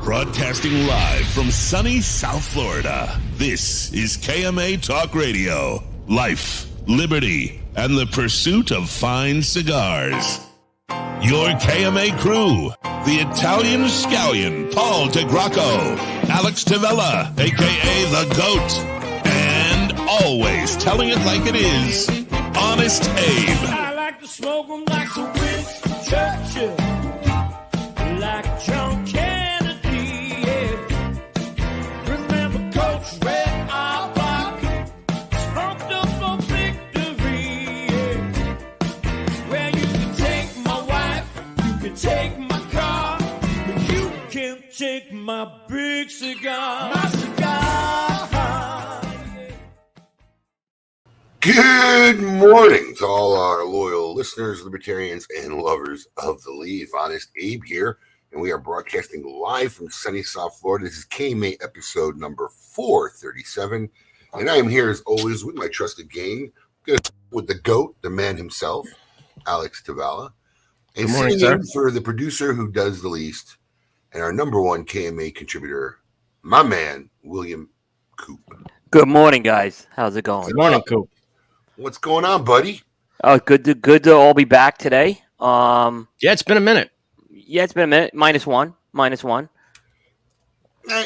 Broadcasting live from sunny South Florida, this is KMA Talk Radio. Life, liberty, and the pursuit of fine cigars. Your KMA crew, the Italian Scallion, Paul DeGracco, Alex Tavella, a.k.a. The GOAT, and always telling it like it is, Honest Abe. I like to smoke them like the Winston Churchill, like John Kennedy, yeah. Remember Coach Red Auerbach, smoked up for victory, yeah. Well, you can take my wife, you can take my car, but you can't take my big cigar. My cigar. Good morning to all our loyal listeners, libertarians, and lovers of the leaf. Honest Abe here, and we are broadcasting live from sunny South Florida. This is KMA episode number 437, and I am here as always with my trusted gang, Good. With the GOAT, the man himself, Alex Tavala. And Good morning, sitting sir. in for the producer who does the least and our number one KMA contributor, my man, William Coop. Good morning, guys. How's it going? Good morning, Coop. What's going on, buddy? Oh, good to all be back today. Yeah, it's been a minute. Yeah, it's been a minute. -1.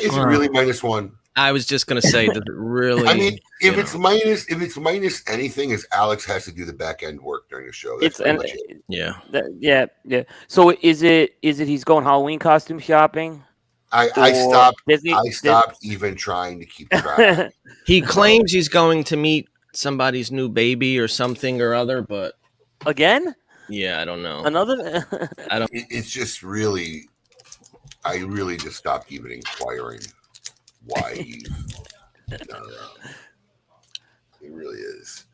Is it really -1? I was just gonna say, does it really? I mean, if it's minus anything, is Alex has to do the back end work during the show. That's pretty much it. Yeah. Yeah. So is it he's going Halloween costume shopping? I stopped. Disney, I stopped even trying to keep track. He claims he's going to meet somebody's new baby or something or other, but Again? yeah, I don't know. Another? It's just really, I really just stopped even inquiring why he's not around. It really is.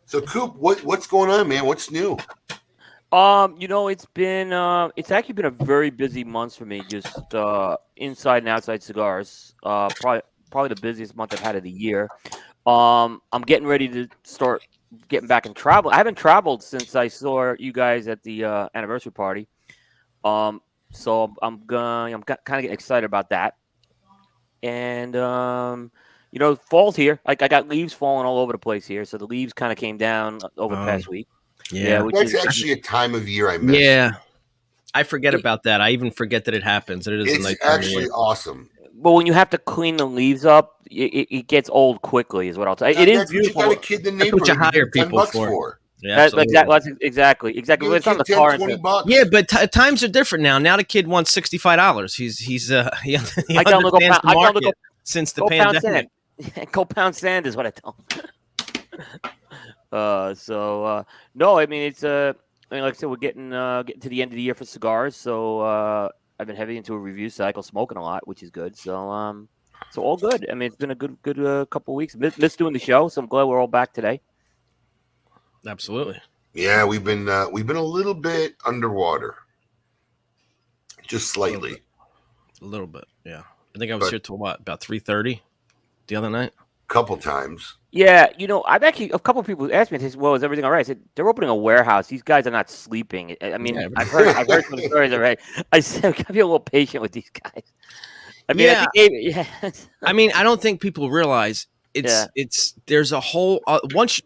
So, Coop, what's going on, man? What's new? It's actually been a very busy month for me, just inside and outside cigars. Probably the busiest month I've had of the year. I'm getting ready to start getting back in travel. I haven't traveled since I saw you guys at the anniversary party. So I'm kind of getting excited about that. And fall's here. Like I got leaves falling all over the place here. So the leaves kind of came down over the past week. Yeah, That's actually a time of year I miss. yeah. I forget about that. I even forget that it happens. It is It's like actually awesome. But when you have to clean the leaves up, it gets old quickly. Is what I'll tell you. It is beautiful. You got to kid the That's neighborhood. what you hire $10 people for. Yeah, That's absolutely. exactly. You It's on the kid car. $20. Yeah, but times are different now. Now the kid wants $65. He I tell him to understands the go market since the go pound pandemic. sand. Go pound sand is what I tell him. No, I mean it's like I said, we're getting to the end of the year for cigars. So I've been heavy into a review cycle, smoking a lot, which is good. So all good. I mean, it's been a good couple of weeks. Missed doing the show, so I'm glad we're all back today. Absolutely. Yeah, we've been a little bit underwater, just slightly. A little bit. Yeah. I think I was here till about 3:30 the other night. Couple times. Yeah, I've actually a couple of people asked me, "Well, is everything all right?" I said, "They're opening a warehouse. These guys are not sleeping." I mean, Yeah. I've heard some stories already. I said, "Gotta be a little patient with these guys." I mean, I mean, I don't think people realize it's there's a whole once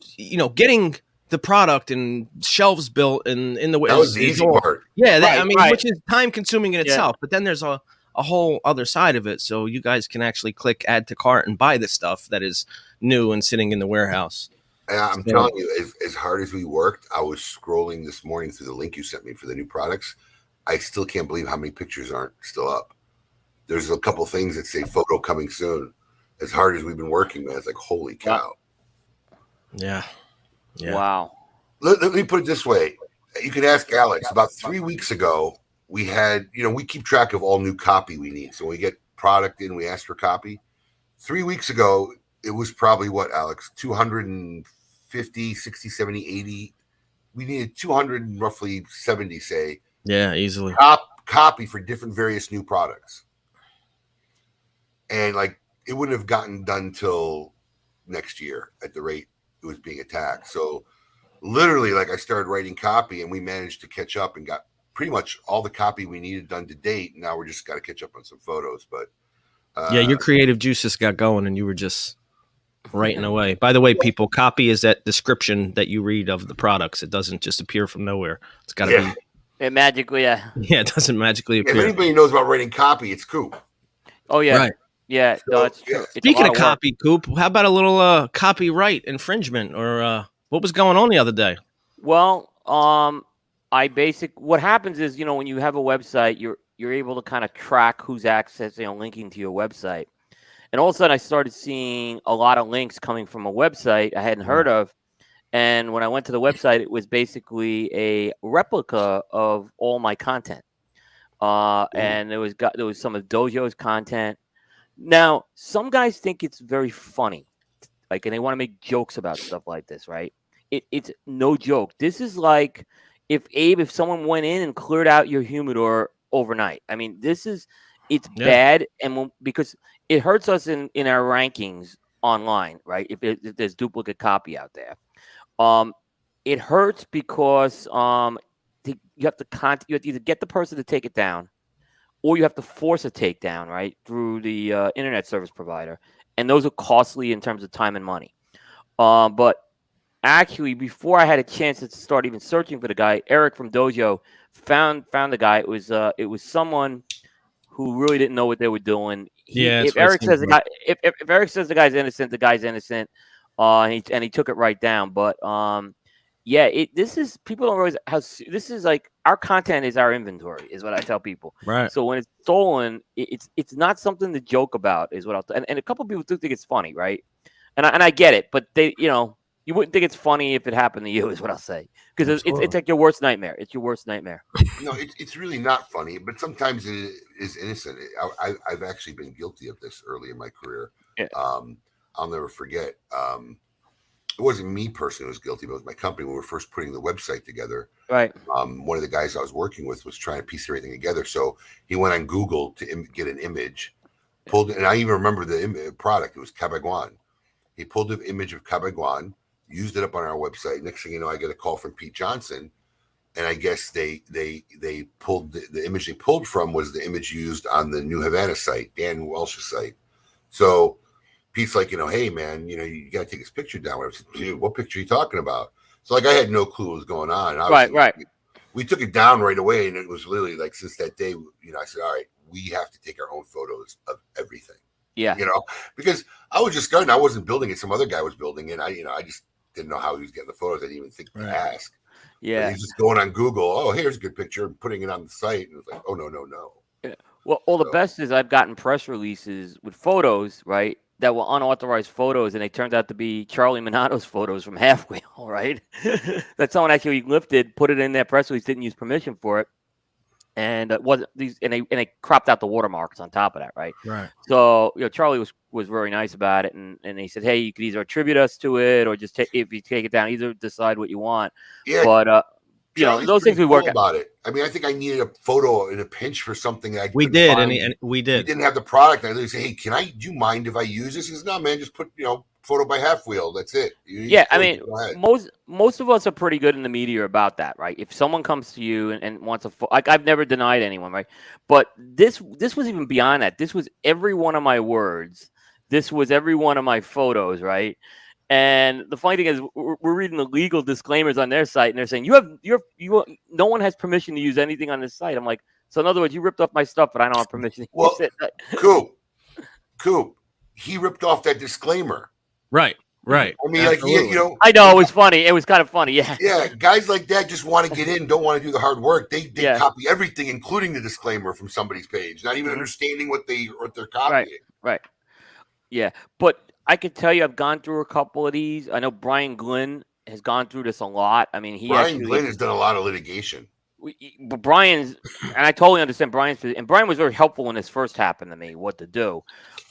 getting the product and shelves built and in the way that was the easy part. Yeah, Right. which is time consuming in itself. But then there's a whole other side of it. So you guys can actually click add to cart and buy the stuff that is new and sitting in the warehouse. And I'm telling you, as hard as we worked, I was scrolling this morning through the link you sent me for the new products. I still can't believe how many pictures aren't still up. There's a couple things that say photo coming soon. As hard as we've been working, man, it's like, holy cow. Yeah. Wow. Let me put it this way. You can ask Alex. About 3 weeks ago, we had, we keep track of all new copy we need. So when we get product in, we ask for copy. 3 weeks ago, it was probably what, Alex? 250, 60, 70, 80. We needed 200 and roughly 70, say. Yeah, easily. Copy for different various new products. And it wouldn't have gotten done till next year at the rate it was being attacked. So literally, I started writing copy and we managed to catch up and got pretty much all the copy we needed done to date. Now we're just got to catch up on some photos. But your creative juices got going and you were just writing away. By the way, people, copy is that description that you read of the products. It doesn't just appear from nowhere. It's got to be. It magically, Yeah, it doesn't magically appear. If anybody knows about writing copy, it's Coop. Oh yeah. Right. Yeah, no, it's true. It's Speaking of copy, Coop, how about a little copyright infringement or what was going on the other day? Well, what happens is, when you have a website, you're able to kind of track who's accessing linking to your website. And all of a sudden I started seeing a lot of links coming from a website I hadn't heard of. And when I went to the website, it was basically a replica of all my content. And there was some of Dojo's content. Now, some guys think it's very funny, and they want to make jokes about stuff like this, right? It's no joke. This is like if someone went in and cleared out your humidor overnight. I mean, it's bad, and because it hurts us in our rankings online, right? If there's duplicate copy out there, it hurts because you have to either get the person to take it down, or you have to force a takedown, right, through the internet service provider, and those are costly in terms of time and money. But actually, before I had a chance to start even searching for the guy, Eric from Dojo found the guy. It was someone who really didn't know what they were doing. Yeah, that's If what it Eric seems says the like. guy, if Eric says the guy's innocent, the guy's innocent. And he took it right down. But yeah, this is people don't realize how this is like our content is our inventory, is what I tell people. Right. So when it's stolen, it's not something to joke about, is what and a couple people do think it's funny, right? And I get it, but they, you wouldn't think it's funny if it happened to you, is what I'll say, because it's like your worst nightmare. It's your worst nightmare. No, it's really not funny, but sometimes it is innocent. I've actually been guilty of this early in my career. Yeah. I'll never forget. It wasn't me personally who was guilty, but it was my company when we were first putting the website together. Right. One of the guys I was working with was trying to piece everything together. So he went on Google to get an image, pulled it, and I even remember the product. It was Cabaguan. He pulled the image of Cabaguan, used it up on our website. Next thing you know, I get a call from Pete Johnson, and I guess they pulled the image they pulled from was the image used on the New Havana site, Dan Welsh's site. So Pete's like, hey man, you got to take this picture down. I said, dude, what picture are you talking about? So like I had no clue what was going on. Right. We took it down right away, and it was literally like since that day, I said, all right, we have to take our own photos of everything. Yeah. Because I was just starting. I wasn't building it. Some other guy was building it. I just didn't know how he was getting the photos. I didn't even think to ask. Yeah. But he's just going on Google. Oh, here's a good picture, and putting it on the site. And it was like, oh, no. Yeah. Well, the best is I've gotten press releases with photos, right, that were unauthorized photos, and they turned out to be Charlie Minato's photos from Half Wheel, right? That someone actually lifted, put it in their press release, didn't use permission for it. And it wasn't these, and they cropped out the watermarks on top of that, right? Right. So Charlie was very nice about it, and he said, hey, you could either attribute us to it, or just if you take it down, either decide what you want. Yeah, but Charlie's those things we cool work about it. I mean, I think I needed a photo in a pinch for something that We did, and we did. We didn't have the product. I literally say, hey, do you mind if I use this? He says, no, man, just put photo by Half Wheel. That's it. I mean, most of us are pretty good in the media about that, right? If someone comes to you and wants like I've never denied anyone, right? But this was even beyond that. This was every one of my words. This was every one of my photos, right? And the funny thing is, we're reading the legal disclaimers on their site, and they're saying no one has permission to use anything on this site. I'm like, so in other words, you ripped off my stuff, but I don't have permission to use it. Coop, he ripped off that disclaimer. Right. I mean, absolutely. I know it was funny. It was kind of funny, yeah. Yeah, guys like that just want to get in, don't want to do the hard work. They copy everything, including the disclaimer from somebody's page, not even understanding what they're copying. Right. Yeah, but I could tell you, I've gone through a couple of these. I know Brian Glynn has gone through this a lot. I mean, Brian Glynn has done a lot of litigation. But Brian's, and I totally understand Brian's, and Brian was very helpful when this first happened to me, what to do.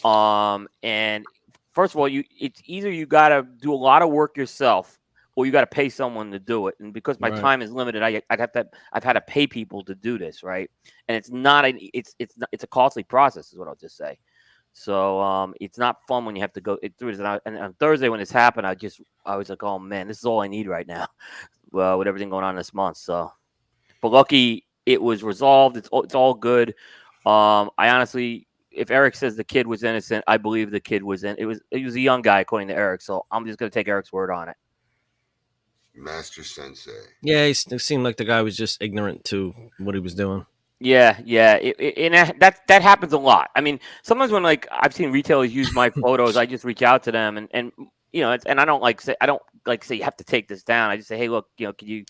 And first of all, it's either you got to do a lot of work yourself, or you got to pay someone to do it. And because my time is limited, I've had to pay people to do this, right? And it's a costly process, is what I'll just say. So it's not fun when you have to go through this. And on Thursday when this happened, I was like, oh man, this is all I need right now. Well, with everything going on this month. So, but lucky it was resolved. It's all good. I honestly, if Eric says the kid was innocent, I believe the kid was in. It was a young guy, according to Eric. So I'm just gonna take Eric's word on it. Master Sensei. Yeah, it seemed like the guy was just ignorant to what he was doing. Yeah. And that happens a lot. I mean, sometimes when I've seen retailers use my photos, I just reach out to them and and I don't say you have to take this down. I just say, hey, look, could you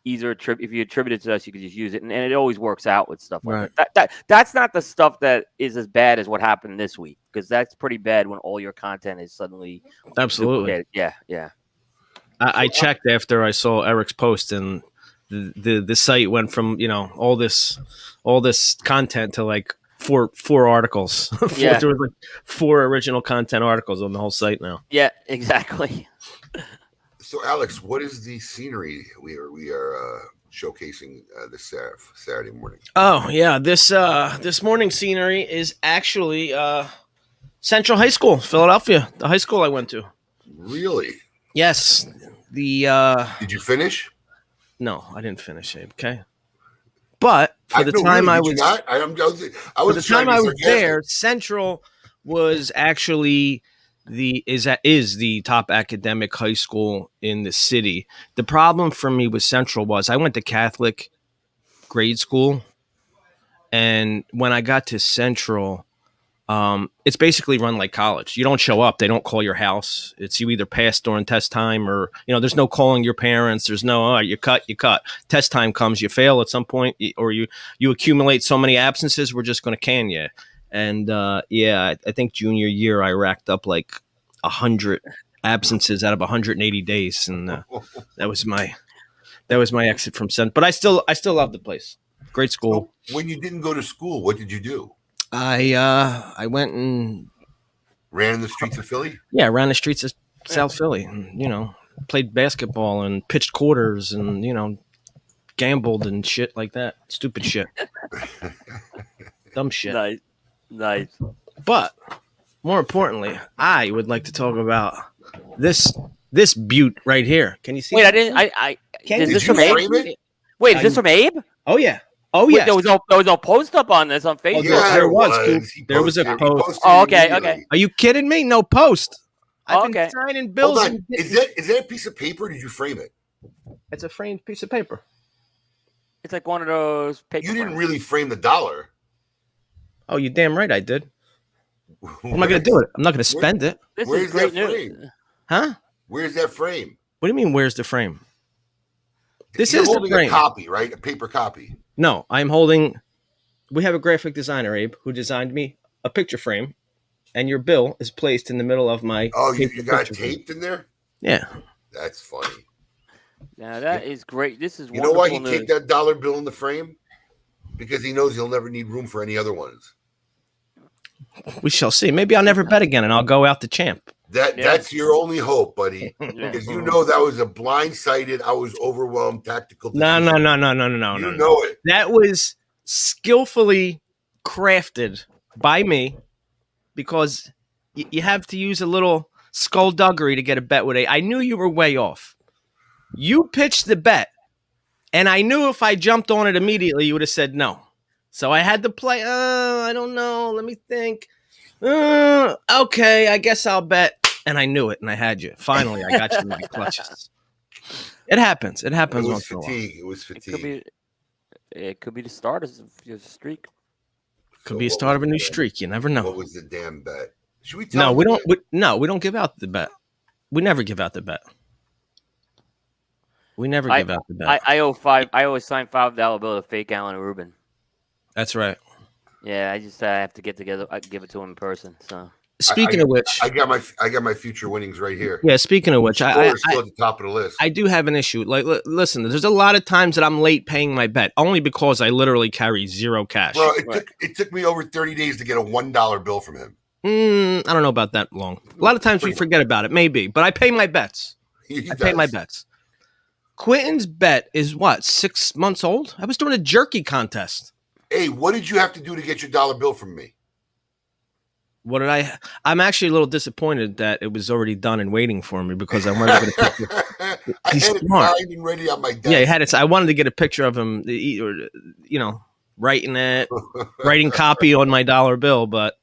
either if you attribute it to us, you could just use it, and it always works out with stuff like that. That's not the stuff that is as bad as what happened this week, because that's pretty bad when all your content is suddenly absolutely duplicated. Yeah. I checked after I saw Eric's post, and the site went from all this content to like four articles. Yeah. There was like 4 original content articles on the whole site now. Yeah, exactly. So Alex, what is the scenery we are showcasing this Saturday morning? Oh yeah, this morning scenery is actually Central High School, Philadelphia, the high school I went to. Really? Yes. The Did you finish? No, I didn't finish it. Okay. But for the No, time really, I did you was not? I for the was trying time to I be was sarcastic. there, Central was actually the top academic high school in the city. The problem for me with Central was I went to Catholic grade school, and when I got to Central, it's basically run like college. You don't show up; they don't call your house. It's you either pass during test time, or there's no calling your parents. There's no you cut. Test time comes, you fail at some point, or you accumulate so many absences. We're just going to can you. And I think junior year I racked up like 100 absences out of 180 days, and that was my exit from Central. But I still love the place. Great school. So when you didn't go to school, what did you do? I went and Ran in the streets of Philly? Yeah, around the streets of South Philly. And, played basketball and pitched quarters and, gambled and shit like that. Stupid shit. Dumb shit. Nice. But more importantly, I would like to talk about this butte right here. Can you see? Wait, that? I didn't. Can Is Did this you from Abe? frame it? Wait, is this from Abe? Oh yeah. Oh Wait, yeah. there was no post up on this on Facebook. Yeah, there was. He There was a posted it. He post. posted Oh, it okay, immediately. okay. Are you kidding me? No post. I've Okay. been signing bills. Hold on. Is that a piece of paper? Or did you frame it? It's a framed piece of paper. It's like one of those paper. You didn't frames. really frame the dollar. Oh, you damn right I did. I'm not going to do it. I'm not going to spend it. This Where's is great that news. frame? Huh? Where's that frame? What do you mean, where's the frame? This You're is the holding frame. a copy, right? A paper copy. No, I'm holding. We have a graphic designer, Abe, who designed me a picture frame, and your bill is placed in the middle of my. Oh, you paper got it picture frame. taped in there? Yeah. That's funny. Now that is great. This is You know why he wonderful taped news. that dollar bill in the frame? Because he knows he'll never need room for any other ones. We shall see. Maybe I'll never bet again, and I'll go out the champ. That's your only hope, buddy. Yeah. Because you know that was a blindsided, I was overwhelmed tactical No. decision. You You know it. That was skillfully crafted by me because you have to use a little skullduggery to get a bet with I knew you were way off. You pitched the bet, and I knew if I jumped on it immediately, you would have said no. So I had to play. I don't know. Let me think. Okay, I guess I'll bet. And I knew it, and I had you. Finally, I got you in my clutches. It happens. It happens It was once in a while. fatigue. It was fatigue. It could be the start of your streak. Could be a start of a new streak. You never know. What was the damn bet? Should we tell No, him we the don't. bet? We don't give out the bet. We never give out the bet. We never give out the bet. I owe $5. I always sign $5 bill to fake Alan Rubin. That's right. Yeah, I have to get together. I give it to him in person. So Speaking of which, I got my future winnings right here. yeah. Speaking of which, Score is still at the top of the list. I do have an issue. Like, listen, there's a lot of times that I'm late paying my bet, only because I literally carry zero cash. Bro, it took me over 30 days to get a $1 bill from him. I don't know about that long. A lot of times we forget about it, maybe, but I pay my bets. I pay my bets. Quentin's bet is what, 6 months old? I was doing a jerky contest. Hey, what did you have to do to get your dollar bill from me? What did I? I'm actually a little disappointed that it was already done and waiting for me because I wanted to get a picture. I He's had it smart. signed and ready on my desk. Yeah, he had it. I wanted to get a picture of him, writing it, writing copy on my dollar bill, but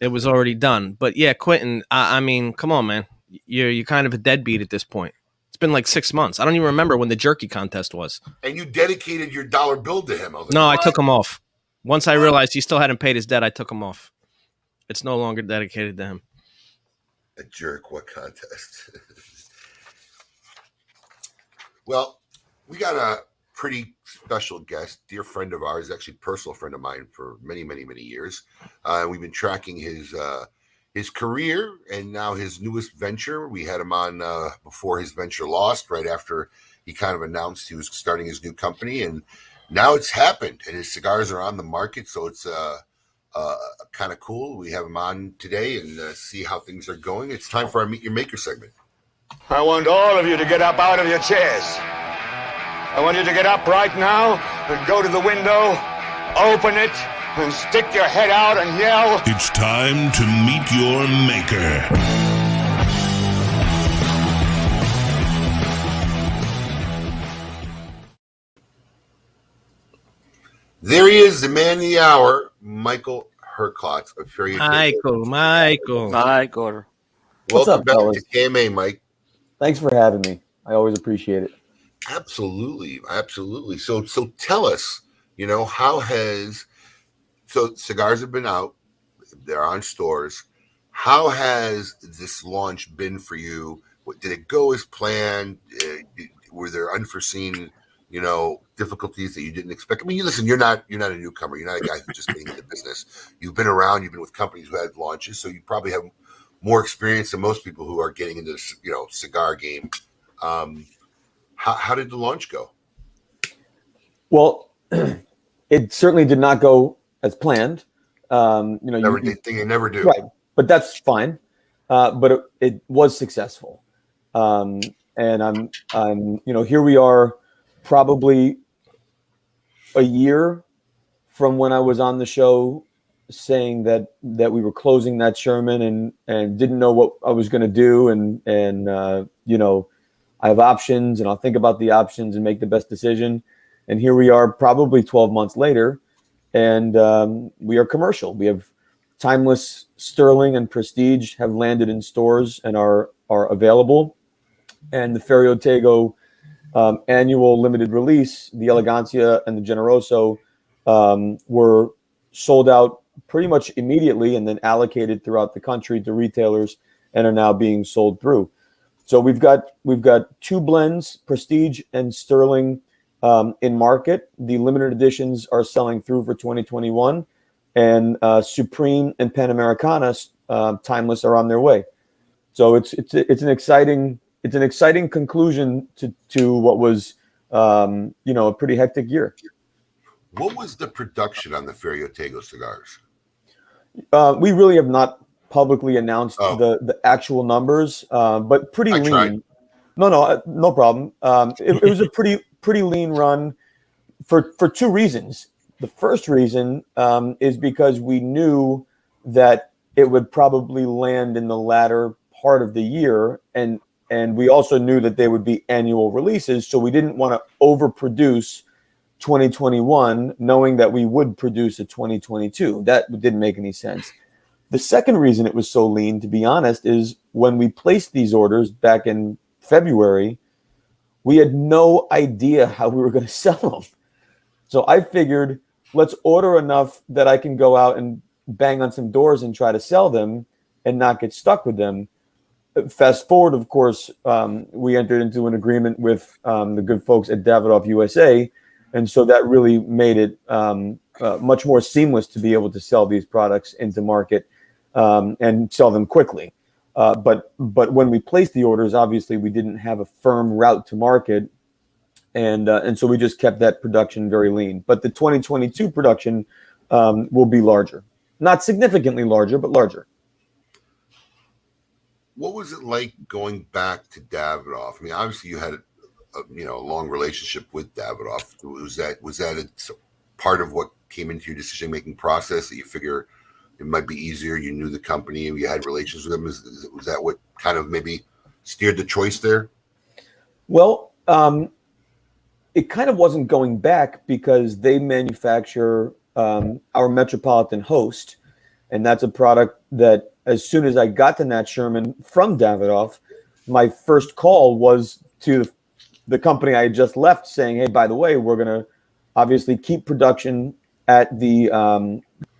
it was already done. But yeah, Quentin, I mean, come on, man, you're kind of a deadbeat at this point. It's been like 6 months. I don't even remember when the jerky contest was. And you dedicated your dollar bill to him. I was like, No, what? I took him off. Once I realized he still hadn't paid his debt, I took him off. It's no longer dedicated to him. A jerk, what contest? Well, we got a pretty special guest, dear friend of ours, actually personal friend of mine for many, many, many years. We've been tracking his career and now his newest venture. We had him on before his venture lost, right after he kind of announced he was starting his new company. And now it's happened, and his cigars are on the market, so it's kind of cool. We have him on today and see how things are going. It's time for our Meet Your Maker segment. I want all of you to get up out of your chairs. I want you to get up right now and go to the window, open it, and stick your head out and yell. It's time to meet your maker. There he is, the man of the hour, Michael Herklots of Ferio Tego. Michael. Michael. What's Welcome up, back fellas? to KMA, Mike. Thanks for having me. I always appreciate it. Absolutely, absolutely. So tell us, how cigars have been out, they're on stores. How has this launch been for you? Did it go as planned? Were there unforeseen, difficulties that you didn't expect? I mean, listen, you're not a newcomer. You're not a guy who's just getting into business. You've been around. You've been with companies who had launches, so you probably have more experience than most people who are getting into this, cigar game. How did the launch go? Well, it certainly did not go as planned. Thing you never do. Right, but that's fine. But it was successful, and I'm here we are, probably a year from when I was on the show saying that we were closing that Sherman and didn't know what I was going to do, and I have options, and I'll think about the options and make the best decision. And here we are, probably 12 months later, and we are commercial. We have Timeless, Sterling, and Prestige have landed in stores and are available. And the Ferio Tego annual limited release, the Elegancia and the Generoso, were sold out pretty much immediately and then allocated throughout the country to retailers and are now being sold through. So we've got two blends, Prestige and Sterling, in market. The limited editions are selling through for 2021, and Supreme and Panamericana Timeless are on their way. So it's an exciting conclusion to what was a pretty hectic year. What was the production on the Ferio Tego cigars? We really have not publicly announced the actual numbers, but pretty I lean. tried. No problem. It was a pretty lean run for two reasons. The first reason is because we knew that it would probably land in the latter part of the year, and we also knew that they would be annual releases, so we didn't want to overproduce 2021 knowing that we would produce a 2022. That didn't make any sense. The second reason it was so lean, to be honest, is when we placed these orders back in February, we had no idea how we were going to sell them. So I figured, let's order enough that I can go out and bang on some doors and try to sell them and not get stuck with them. Fast forward, of course, we entered into an agreement with the good folks at Davidoff USA, and so that really made it much more seamless to be able to sell these products into market and sell them quickly. But when we placed the orders, obviously we didn't have a firm route to market, and so we just kept that production very lean. But the 2022 production will be larger, not significantly larger, but larger. What was it like going back to Davidoff? I mean, obviously you had a long relationship with Davidoff. Was that a part of what came into your decision-making process, that you figure it might be easier? You knew the company and you had relations with them. Was that what kind of maybe steered the choice there? Well, it kind of wasn't going back because they manufacture our Metropolitan Host, and that's a product that as soon as I got to Nat Sherman from Davidoff, my first call was to the company I had just left saying, hey, by the way, we're going to obviously keep production at the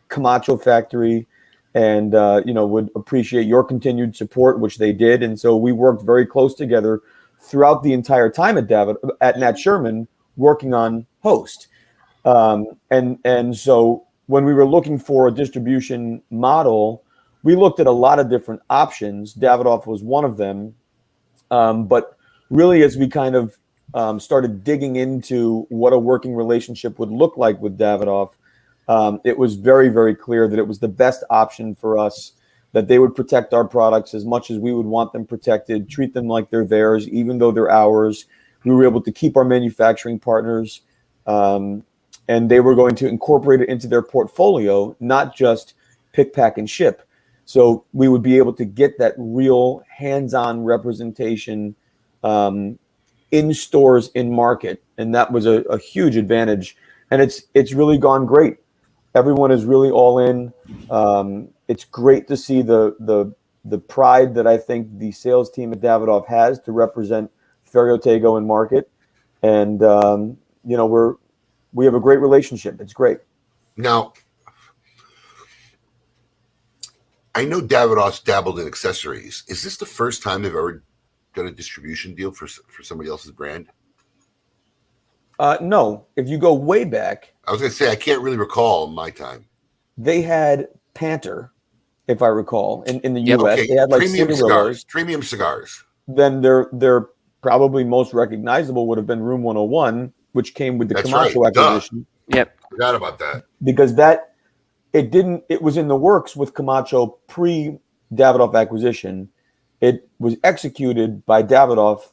Camacho factory and, would appreciate your continued support, which they did. And so we worked very close together throughout the entire time at Nat Sherman working on Host. And so when we were looking for a distribution model, we looked at a lot of different options. Davidoff was one of them. But really, as we kind of started digging into what a working relationship would look like with Davidoff, it was very, very clear that it was the best option for us, that they would protect our products as much as we would want them protected, treat them like they're theirs, even though they're ours. We were able to keep our manufacturing partners. and they were going to incorporate it into their portfolio, not just pick, pack, and ship. So we would be able to get that real hands-on representation in stores, in market, and that was a huge advantage. And it's really gone great. Everyone is really all in. It's great to see the pride that I think the sales team at Davidoff has to represent Ferio Tego in market, and we have a great relationship. It's great. Now, I know Davidoff's dabbled in accessories. Is this the first time they've ever done a distribution deal for somebody else's brand? No. If you go way back, I was going to say I can't really recall my time. they had Panther, if I recall, in the U.S. Okay. They had like Premium Cigarillos. cigars. Premium cigars. Then their probably most recognizable would have been Room 101, which came with the That's Camacho right. acquisition. Yep. Forgot about that. Because it was in the works with Camacho pre Davidoff acquisition. It was executed by Davidoff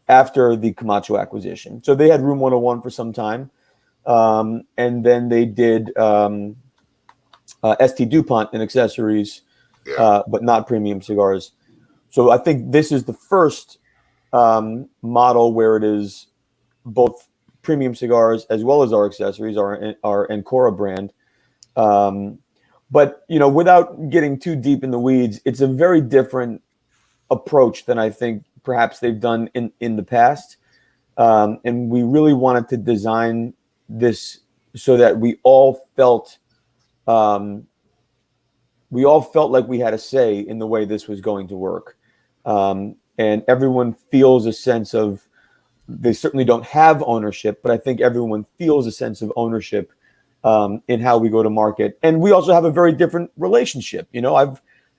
after the Camacho acquisition. So they had Room 101 for some time. And then they did ST DuPont in accessories, but not premium cigars. So I think this is the first model where it is both premium cigars as well as our accessories, our Ancora brand. But without getting too deep in the weeds, it's a very different approach than I think perhaps they've done in the past. And we really wanted to design this so that we all felt like we had a say in the way this was going to work. And everyone feels a sense of, they certainly don't have ownership, but I think everyone feels a sense of ownership in how we go to market. And we also have a very different relationship.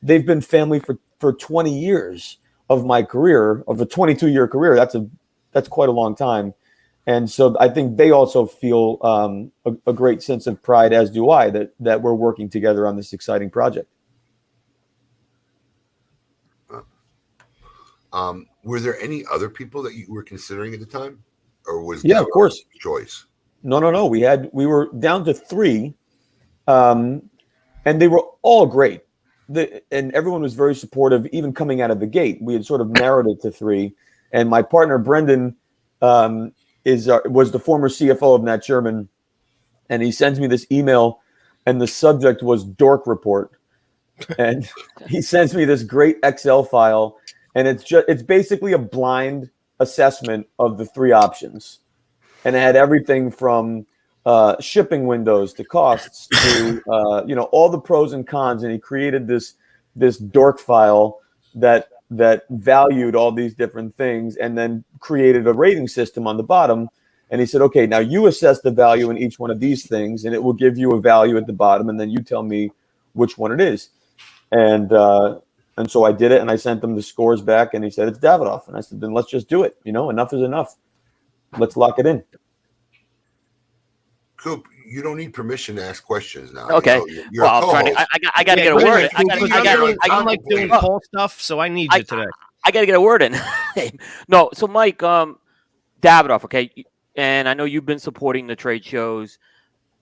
They've been family for 20 years of my career, of a 22-year career. That's quite a long time. And so I think they also feel a great sense of pride, as do I, that we're working together on this exciting project. Were there any other people that you were considering at the time, or was of course choice? No. We were down to 3, and they were all great. And everyone was very supportive, even coming out of the gate. We had sort of narrowed it to 3, and my partner Brendan was the former CFO of Nat Sherman, and he sends me this email, and the subject was Dork Report, and he sends me this great Excel file, and it's basically a blind assessment of the 3 options, and it had everything from shipping windows to costs to all the pros and cons, and he created this dork file that valued all these different things and then created a rating system on the bottom. And he said, okay, now you assess the value in each one of these things, and it will give you a value at the bottom, and then you tell me which one it is. And so I did it, and I sent him the scores back, and he said it's Davidoff. And I said, then let's just do it. Enough is enough. Let's lock it in. Coop, you don't need permission to ask questions now. Okay. You're I'm trying to. I got to get a word. I'm like doing poll stuff, so I need you today. I got to get a word in. No, so Mike, Davidoff, okay, and I know you've been supporting the trade shows.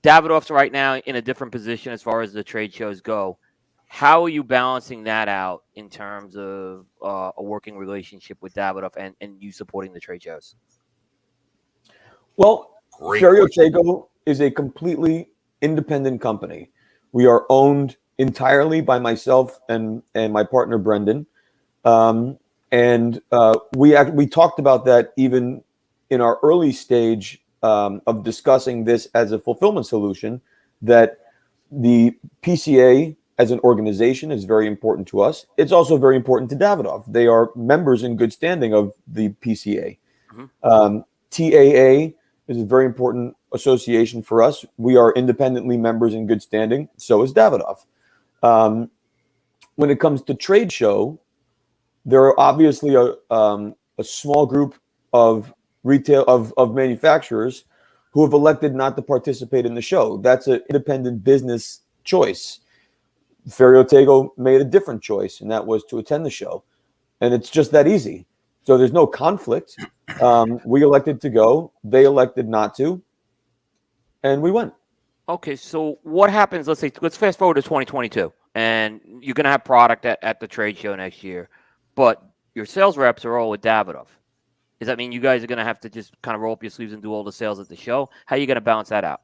Davidoff's right now in a different position as far as the trade shows go. How are you balancing that out in terms of a working relationship with Davidoff and you supporting the trade shows? Well, Ferio Tego is a completely independent company. We are owned entirely by myself and my partner Brendan, and we talked about that even in our early stage of discussing this as a fulfillment solution. That the PCA as an organization is very important to us. It's also very important to Davidoff. They are members in good standing of the PCA. Mm-hmm. TAA is a very important association for us. We are independently members in good standing. So is Davidoff. When it comes to trade show, there are obviously a small group of manufacturers who have elected not to participate in the show. That's an independent business choice. Ferio Tego made a different choice, and that was to attend the show. And it's just that easy. So there's no conflict. We elected to go. They elected not to. and we went. Okay, so what happens? Let's fast forward to 2022, and you're going to have product at the trade show next year, but your sales reps are all with Davidoff. Does that mean you guys are going to have to just kind of roll up your sleeves and do all the sales at the show? How are you going to balance that out?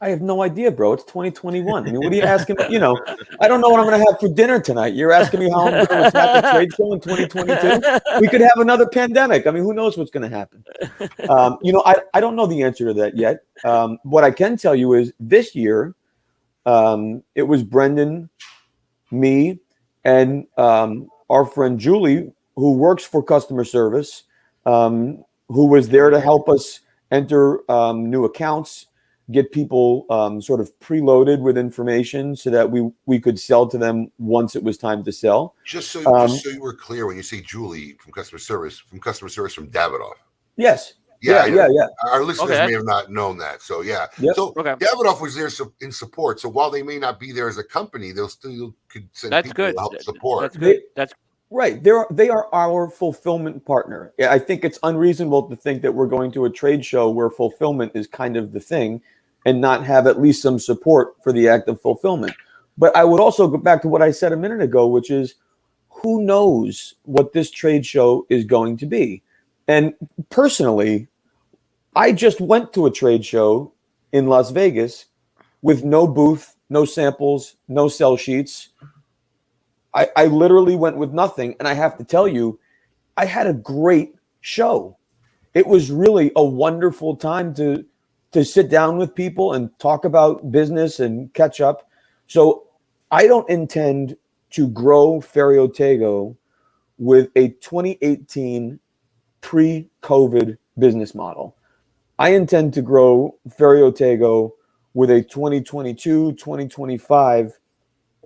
I have no idea, bro. It's 2021. I mean, what are you asking me? You know, I don't know what I'm going to have for dinner tonight. You're asking me how I'm going to attack a trade show in 2022? We could have another pandemic. I mean, who knows what's going to happen? You know, I don't know the answer to that yet. What I can tell you is this year, it was Brendan, me, and our friend Julie, who works for customer service, who was there to help us enter new accounts, get people sort of preloaded with information so that we could sell to them once it was time to sell. Just so you were clear, when you say Julie from customer service from Davidoff. Yes. Yeah. Yeah. Our listeners may have not known that. So yeah. Yep. So Davidoff was there in support. So while they may not be there as a company, they'll still could send people to help support. That's good. That's right. They are our fulfillment partner. I think it's unreasonable to think that we're going to a trade show where fulfillment is kind of the thing and not have at least some support for the act of fulfillment. But I would also go back to what I said a minute ago, which is who knows what this trade show is going to be. And personally, I just went to a trade show in Las Vegas with no booth, no samples, no sell sheets. I literally went with nothing. And I have to tell you, I had a great show. It was really a wonderful time to sit down with people and talk about business and catch up. So I don't intend to grow Ferio Tego with a 2018 pre-COVID business model. I intend to grow Ferio Tego with a 2022, 2025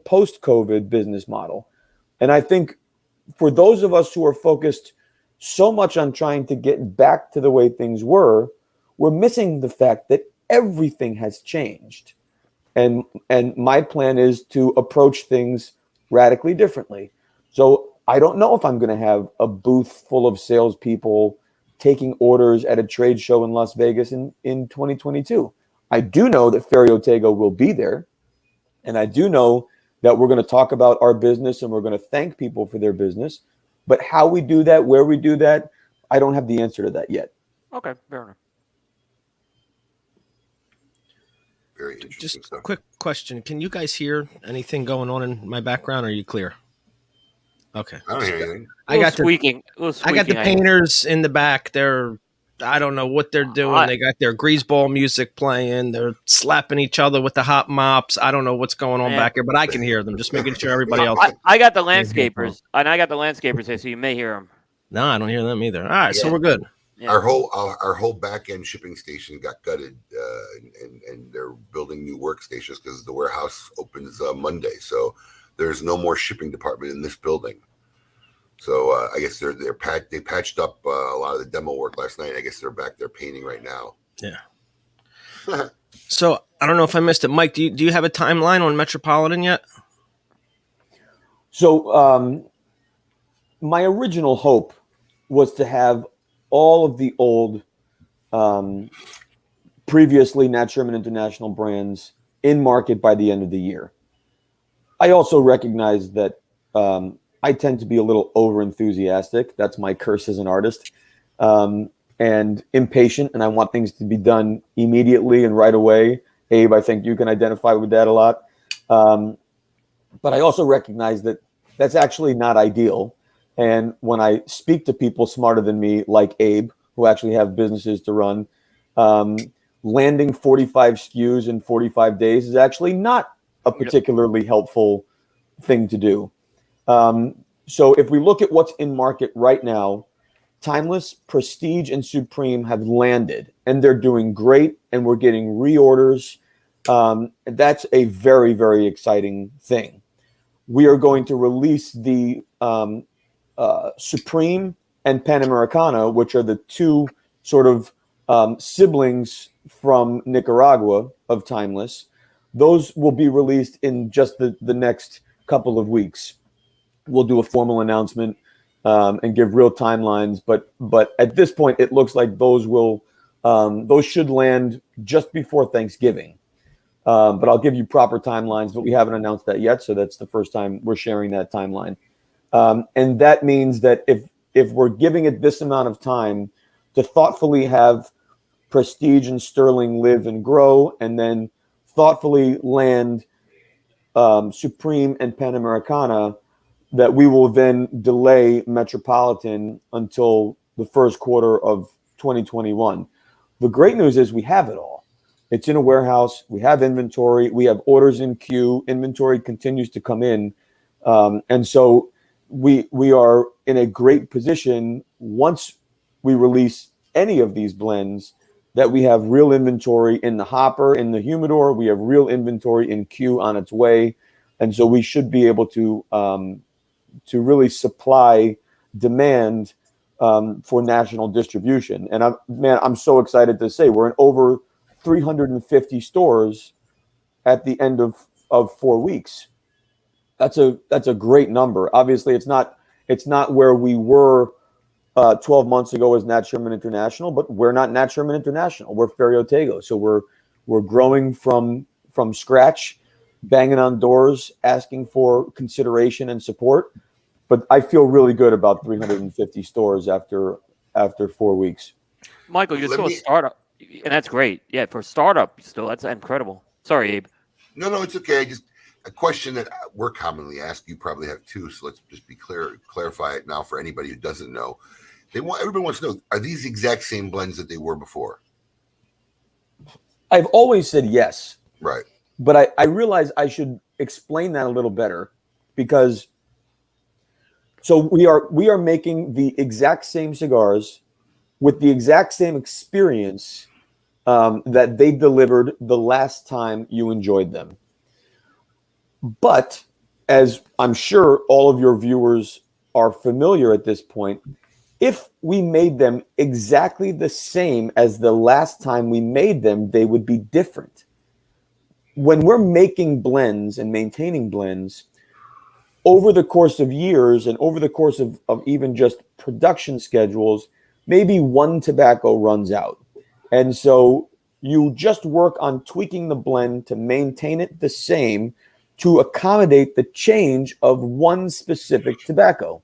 post-COVID business model. And I think for those of us who are focused so much on trying to get back to the way things were, we're missing the fact that everything has changed. And my plan is to approach things radically differently. So I don't know if I'm going to have a booth full of salespeople taking orders at a trade show in Las Vegas in 2022. I do know that Ferio Tego will be there. And I do know that we're going to talk about our business and we're going to thank people for their business. But how we do that, where we do that, I don't have the answer to that yet. okay. Fair enough. Very interesting Just stuff. a quick question. Can you guys hear anything going on in my background? Or are you clear? Okay. I don't hear anything. I got squeaking. I got the painters in the back. I don't know what they're doing. They got their greaseball music playing. They're slapping each other with the hot mops. I don't know what's going on back here, but I can hear them. Just making sure everybody else. I got the landscapers, and I got the landscapers here, so you may hear them. No, I don't hear them either. All right, so we're good. Yeah. Our whole back end shipping station got gutted, and they're building new workstations because the warehouse opens Monday. So there's no more shipping department in this building. So I guess they patched up a lot of the demo work last night. I guess they're back there painting right now. Yeah. So I don't know if I missed it, Mike. Do you have a timeline on Metropolitan yet? So my original hope was to have all of the old previously Nat Sherman International brands in market by the end of the year. I also recognize that I tend to be a little over enthusiastic. That's my curse as an artist, and impatient. And I want things to be done immediately and right away. Abe, I think you can identify with that a lot. But I also recognize that that's actually not ideal. And when I speak to people smarter than me, like Abe, who actually have businesses to run, landing 45 SKUs in 45 days is actually not a particularly helpful thing to do. So if we look at what's in market right now, Timeless, Prestige, and Supreme have landed, and they're doing great, and we're getting reorders. That's a very, very exciting thing. We are going to release the Supreme and Panamericana, which are the two sort of siblings from Nicaragua of Timeless. Those will be released in just the next couple of weeks. We'll do a formal announcement and give real timelines, but at this point, it looks like those will Those should land just before Thanksgiving. But I'll give you proper timelines, but we haven't announced that yet. So that's the first time we're sharing that timeline. And that means that if we're giving it this amount of time to thoughtfully have Prestige and Sterling live and grow, and then thoughtfully land Supreme and Panamericana, that we will then delay Metropolitan until the first quarter of 2021. The great news is we have it all. It's in a warehouse. We have inventory. We have orders in queue. Inventory continues to come in. And so we are in a great position once we release any of these blends that we have real inventory in the hopper, in the humidor. We have real inventory in queue on its way. And so we should be able to really supply demand for national distribution. And I'm so excited to say we're in over 350 stores at the end of 4 weeks. That's a great number. Obviously, it's not where we were 12 months ago as Nat Sherman International, but we're not Nat Sherman International. We're Ferio Tego. So we're growing from scratch, banging on doors, asking for consideration and support. But I feel really good about 350 stores after 4 weeks. Michael, you're still a startup, and that's great. Yeah, for a startup, still that's incredible. Sorry, Abe. No, it's okay. Just a question that we're commonly asked. You probably have too. So let's just be clear, clarify it now for anybody who doesn't know. Everybody wants to know: are these the exact same blends that they were before? I've always said yes. Right. But I realize I should explain that a little better, because so we are making the exact same cigars with the exact same experience that they delivered the last time you enjoyed them. But as I'm sure all of your viewers are familiar at this point, if we made them exactly the same as the last time we made them, they would be different. When we're making blends and maintaining blends, over the course of years and over the course of even just production schedules, maybe one tobacco runs out. And so you just work on tweaking the blend to maintain it the same to accommodate the change of one specific tobacco.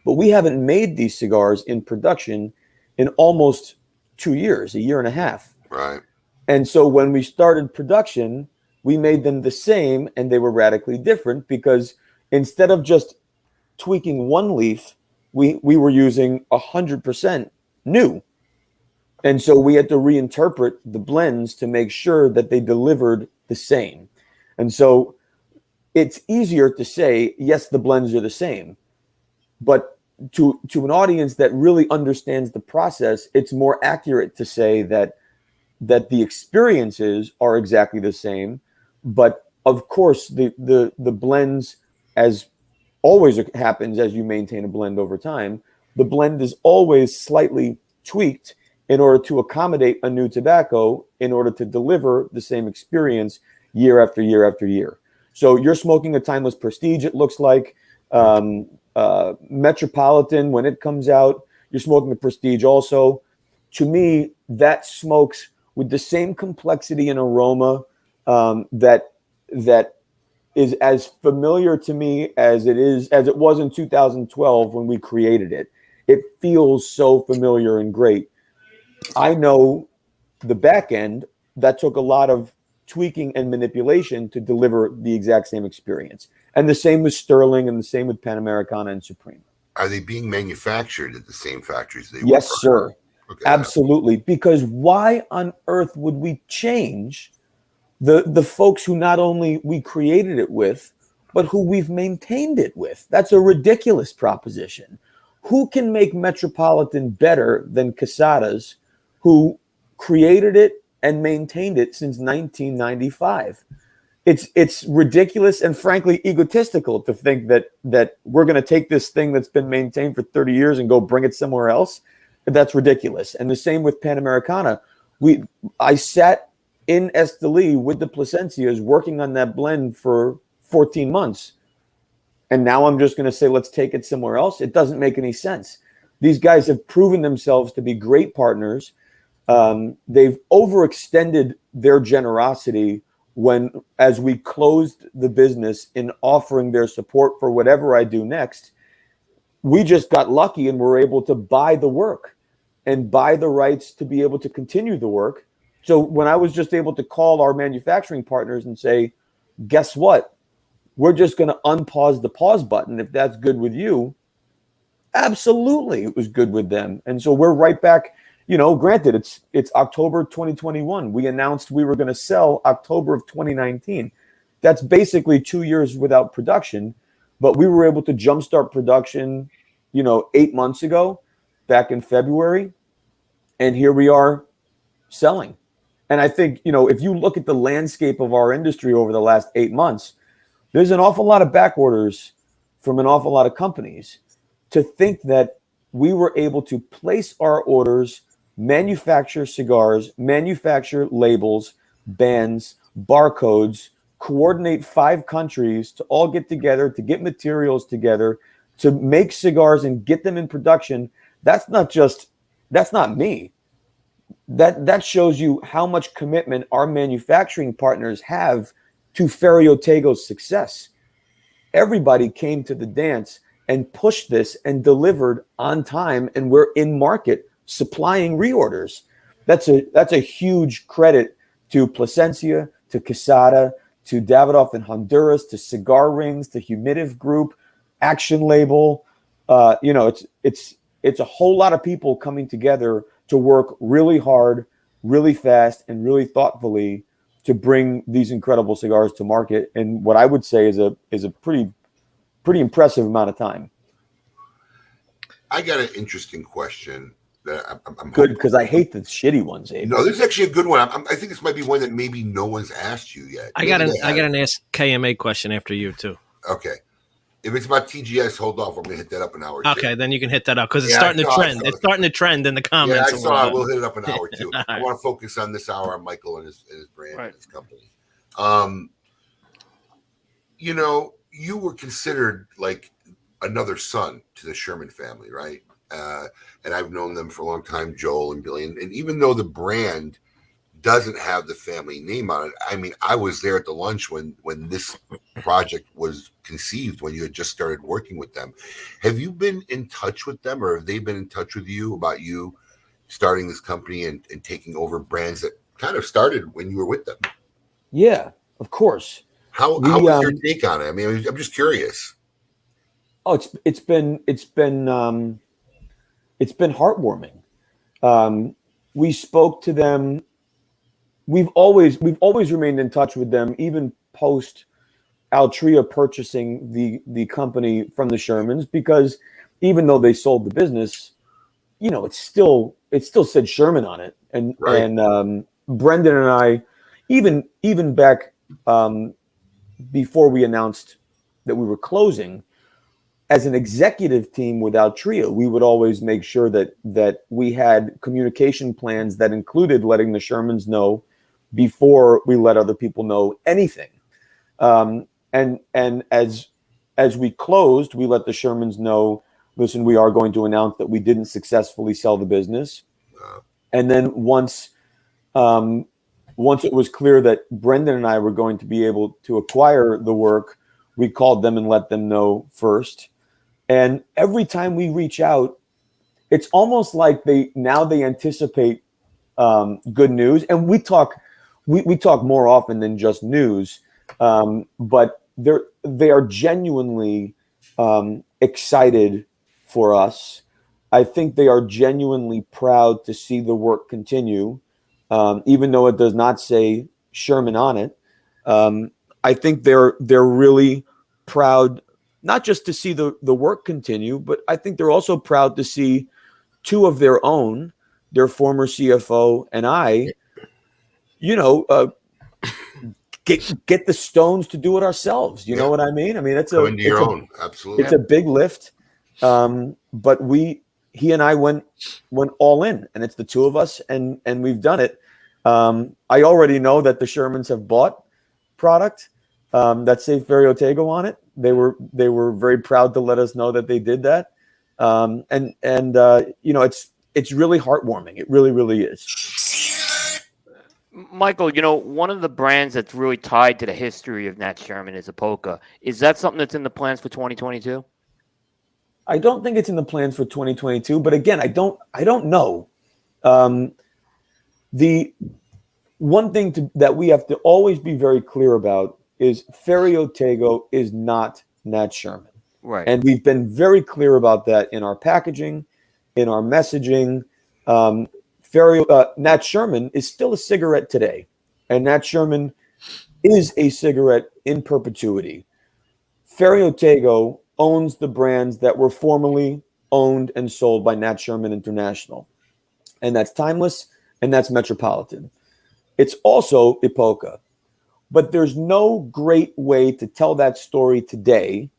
But we haven't made these cigars in production in almost 2 years, a year and a half. Right. And so when we started production, we made them the same, and they were radically different because instead of just tweaking one leaf, we were using 100% new. And so we had to reinterpret the blends to make sure that they delivered the same. And so it's easier to say, yes, the blends are the same. But to an audience that really understands the process, it's more accurate to say that the experiences are exactly the same. But of course, the blends, as always happens as you maintain a blend over time, the blend is always slightly tweaked in order to accommodate a new tobacco in order to deliver the same experience year after year after year. So you're smoking a Timeless Prestige, it looks like. Metropolitan, when it comes out, you're smoking a Prestige also. To me, that smokes with the same complexity and aroma that is as familiar to me as it was in 2012 when we created it. It feels so familiar and great. I know the back end that took a lot of tweaking and manipulation to deliver the exact same experience. And the same with Sterling, and the same with Panamericana and Supreme. Are they being manufactured at the same factories they were? Yes, sir. Okay. Absolutely. Because why on earth would we change the folks who not only we created it with, but who we've maintained it with? That's a ridiculous proposition. Who can make Metropolitan better than Casadas, who created it and maintained it since 1995? It's ridiculous and frankly egotistical to think that we're going to take this thing that's been maintained for 30 years and go bring it somewhere else. That's ridiculous. And the same with Panamericana. I sat in Esteli with the Plasencias working on that blend for 14 months. And now I'm just going to say, let's take it somewhere else. It doesn't make any sense. These guys have proven themselves to be great partners. They've overextended their generosity as we closed the business in offering their support for whatever I do next. We just got lucky and were able to buy the work and buy the rights to be able to continue the work. So when I was just able to call our manufacturing partners and say, guess what? We're just going to unpause the pause button if that's good with you. Absolutely, it was good with them. And so we're right back. Granted, it's October 2021. We announced we were going to sell October of 2019. That's basically 2 years without production. But we were able to jumpstart production, 8 months ago, back in February. And here we are selling. And I think, if you look at the landscape of our industry over the last 8 months, there's an awful lot of back orders from an awful lot of companies. To think that we were able to place our orders, manufacture cigars, manufacture labels, bands, barcodes, coordinate 5 countries to all get together, to get materials together, to make cigars and get them in production. That's not me. That shows you how much commitment our manufacturing partners have to Ferio Tego's success. Everybody came to the dance and pushed this and delivered on time, and we're in market supplying reorders. That's a huge credit to Plasencia, to Quesada, to Davidoff in Honduras, to Cigar Rings, to Humidiv Group, Action Label. It's a whole lot of people coming together to work really hard, really fast, and really thoughtfully to bring these incredible cigars to market. And what I would say is a pretty impressive amount of time. I got an interesting question that I'm good, because I hate the shitty ones, Abe. No, this is actually a good one. I think this might be one that maybe no one's asked you yet. I got an ask KMA question after you too. Okay. If it's about TGS, hold off. I'm gonna hit that up an hour. Okay, then you can hit that up because it's starting to trend. It's starting to trend in the comments. Yeah, I saw it. We'll hit it up an hour too. I want to focus on this hour on Michael and his brand and his company. You were considered like another son to the Sherman family, right? And I've known them for a long time, Joel and Billy. And even though the brand doesn't have the family name on it, I mean, I was there at the lunch when this project was conceived, when you had just started working with them. Have you been in touch with them, or have they been in touch with you about you starting this company and taking over brands that kind of started when you were with them? Yeah, of course. How was your take on it? I mean, I'm just curious. Oh, it's been heartwarming. We spoke to them. We've always remained in touch with them, even post Altria purchasing the company from the Shermans, because even though they sold the business, it still said Sherman on it. And right. And Brendan and I, even back before we announced that we were closing, as an executive team with Altria, we would always make sure that we had communication plans that included letting the Shermans know before we let other people know anything. And as we closed, we let the Shermans know, listen, we are going to announce that we didn't successfully sell the business. And then once it was clear that Brendan and I were going to be able to acquire the work, we called them and let them know first. And every time we reach out, it's almost like they anticipate good news. And we talk more often than just news, but they are genuinely excited for us. I think they are genuinely proud to see the work continue, even though it does not say Sherman on it. I think they're really proud, not just to see the work continue, but I think they're also proud to see two of their own, their former CFO and I, get the stones to do it ourselves. You know what I mean? I mean, absolutely. It's a big lift. But he and I went all in, and it's the two of us, and we've done it. I already know that the Shermans have bought product that say Ferio Tego on it. They were very proud to let us know that they did that. It's really heartwarming. It really, really is. Michael, one of the brands that's really tied to the history of Nat Sherman is Apoca. Is that something that's in the plans for 2022? I don't think it's in the plans for 2022, but again, I don't know. The one thing that we have to always be very clear about is Ferio Tego is not Nat Sherman. Right. And we've been very clear about that in our packaging, in our messaging. Nat Sherman is still a cigarette today, and Nat Sherman is a cigarette in perpetuity. Ferio Tego owns the brands that were formerly owned and sold by Nat Sherman International, and that's Timeless and that's Metropolitan. It's also Epoca, but there's no great way to tell that story today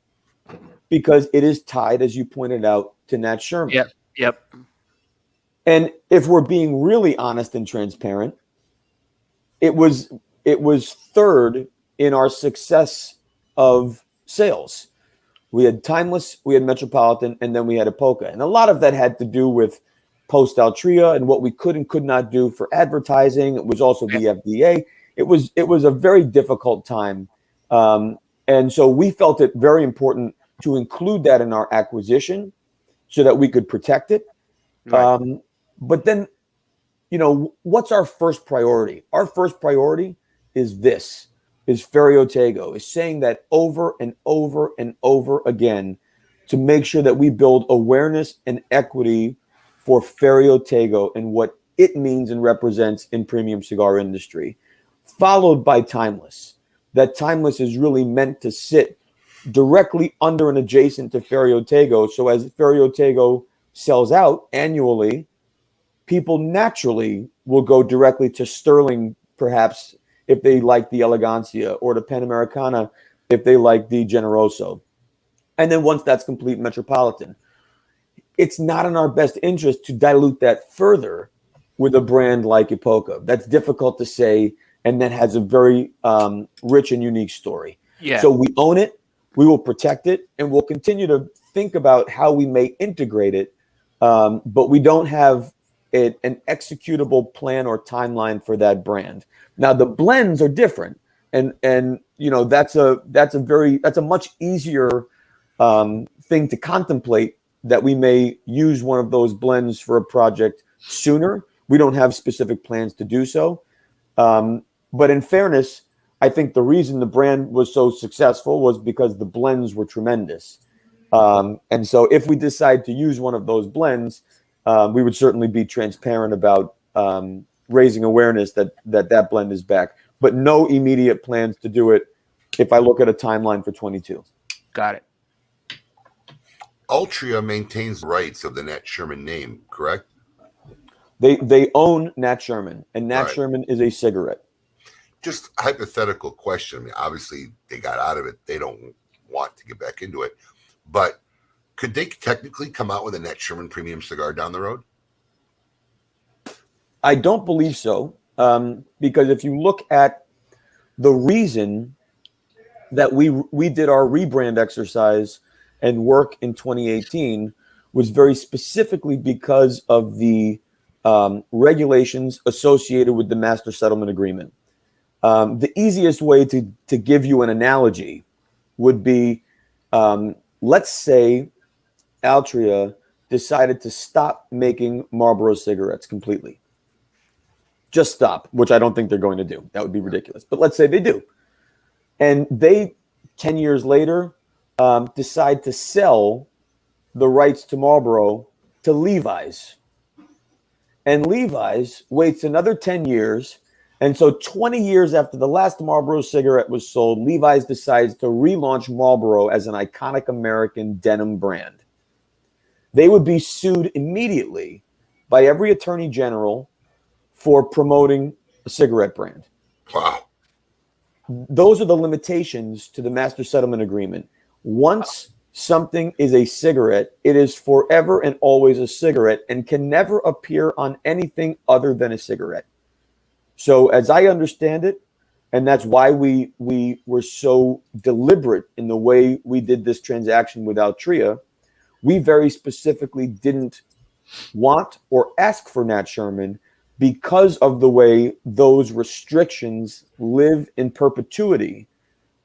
because it is tied, as you pointed out, to Nat Sherman. Yep. And if we're being really honest and transparent, it was third in our success of sales. We had Timeless, we had Metropolitan, and then we had Epoca. And a lot of that had to do with post Altria and what we could and could not do for advertising. It was also the FDA. It was a very difficult time. And so we felt it very important to include that in our acquisition so that we could protect it. Right. But then, what's our first priority? Our first priority is Ferio Tego, is saying that over and over and over again to make sure that we build awareness and equity for Ferio Tego and what it means and represents in premium cigar industry, followed by Timeless. That Timeless is really meant to sit directly under and adjacent to Ferio Tego. So as Ferio Tego sells out annually, people naturally will go directly to Sterling, perhaps, if they like the Elegancia, or to Panamericana if they like the Generoso. And then once that's complete, Metropolitan. It's not in our best interest to dilute that further with a brand like Epoca. That's difficult to say, and that has a very rich and unique story. Yeah. So we own it, we will protect it, and we'll continue to think about how we may integrate it. But we don't have an executable plan or timeline for that brand. Now the blends are different, and that's a much easier thing to contemplate, that we may use one of those blends for a project sooner. We don't have specific plans to do so. But in fairness, I think the reason the brand was so successful was because the blends were tremendous. And so if we decide to use one of those blends, we would certainly be transparent about raising awareness that blend is back. But no immediate plans to do it if I look at a timeline for 22. Got it. Altria maintains rights of the Nat Sherman name, correct? They own Nat Sherman, and Nat Right. Sherman is a cigarette. Just a hypothetical question. I mean, obviously, they got out of it. They don't want to get back into it. But could they technically come out with a Nat Sherman premium cigar down the road? I don't believe so, because if you look at the reason that we did our rebrand exercise and work in 2018 was very specifically because of the regulations associated with the master settlement agreement. The easiest way to give you an analogy would be, let's say Altria decided to stop making Marlboro cigarettes completely. Just stop, which I don't think they're going to do. That would be ridiculous. But let's say they do. And they, 10 years later, decide to sell the rights to Marlboro to Levi's. And Levi's waits another 10 years. And so 20 years after the last Marlboro cigarette was sold, Levi's decides to relaunch Marlboro as an iconic American denim brand. They would be sued immediately by every attorney general for promoting a cigarette brand. Wow. Those are the limitations to the master settlement agreement. Once something is a cigarette, it is forever and always a cigarette and can never appear on anything other than a cigarette. So as I understand it, and that's why we were so deliberate in the way we did this transaction with Altria, we very specifically didn't want or ask for Nat Sherman because of the way those restrictions live in perpetuity,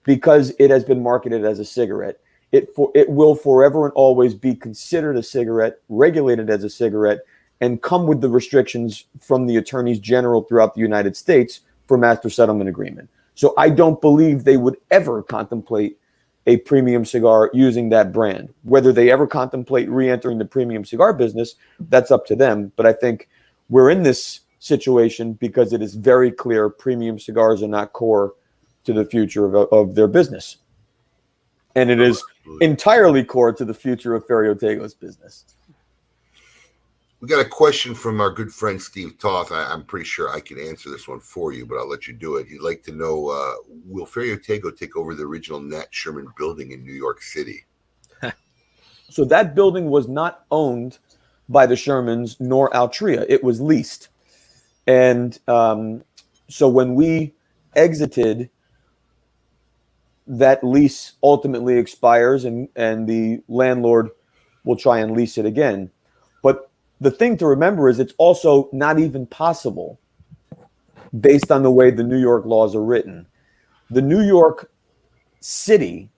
because it has been marketed as a cigarette, it will forever and always be considered a cigarette, regulated as a cigarette, and come with the restrictions from the attorneys general throughout the United States for master settlement agreement. So I don't believe they would ever contemplate a premium cigar using that brand. Whether they ever contemplate re-entering the premium cigar business, that's up to them. But I think we're in this situation because it is very clear premium cigars are not core to the future of their business. And it is entirely core to the future of Ferio Tego's business. We got a question from our good friend Steve Toth. I'm pretty sure I can answer this one for you, but I'll let you do it. He'd like to know, will Ferio Tego take over the original Nat Sherman building in New York City? So that building was not owned by the Shermans nor Altria. It was leased. And so when we exited, that lease ultimately expires and the landlord will try and lease it again. But the thing to remember is it's also not even possible based on the way the New York laws are written. The New York City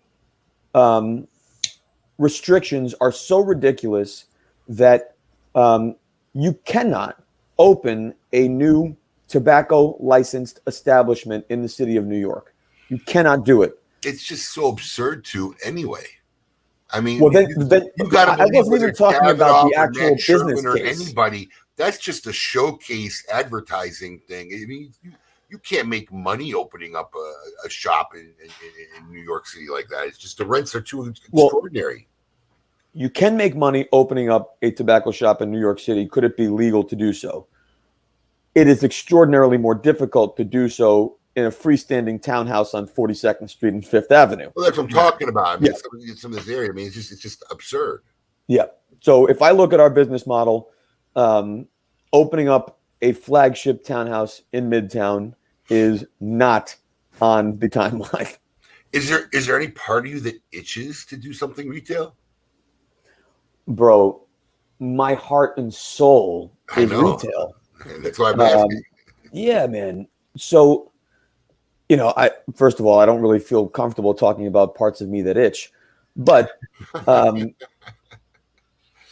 restrictions are so ridiculous that you cannot open a new tobacco licensed establishment in the city of New York. You cannot do it. It's just so absurd to anyway. I mean, well, then you got to. I wasn't even talking about the actual business or case. Anybody, that's just a showcase advertising thing. I mean, you can't make money opening up a shop in New York City like that. It's just the rents are too extraordinary. You can make money opening up a tobacco shop in New York City. Could it be legal to do so? It is extraordinarily more difficult to do so in a freestanding townhouse on 42nd Street and Fifth Avenue. Well, that's what I'm talking about. I mean, some of this area. I mean, it's just absurd. Yeah. So if I look at our business model, opening up a flagship townhouse in Midtown is not on the timeline. Is there any part of you that itches to do something retail? Bro, my heart and soul is retail. And that's why I'm asking. Yeah, man. So, first of all, I don't really feel comfortable talking about parts of me that itch, but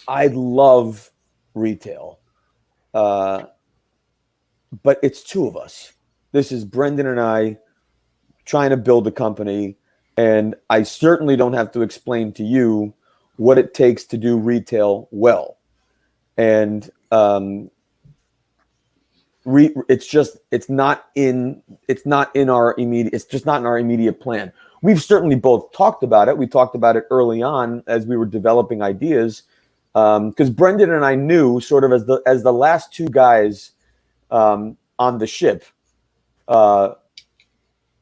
I love retail. But it's two of us. This is Brendan and I trying to build a company, and I certainly don't have to explain to you what it takes to do retail well. And it's not in our immediate plan. We've certainly both talked about it. We talked about it early on as we were developing ideas, because Brendan and I knew sort of as the last two guys on the ship.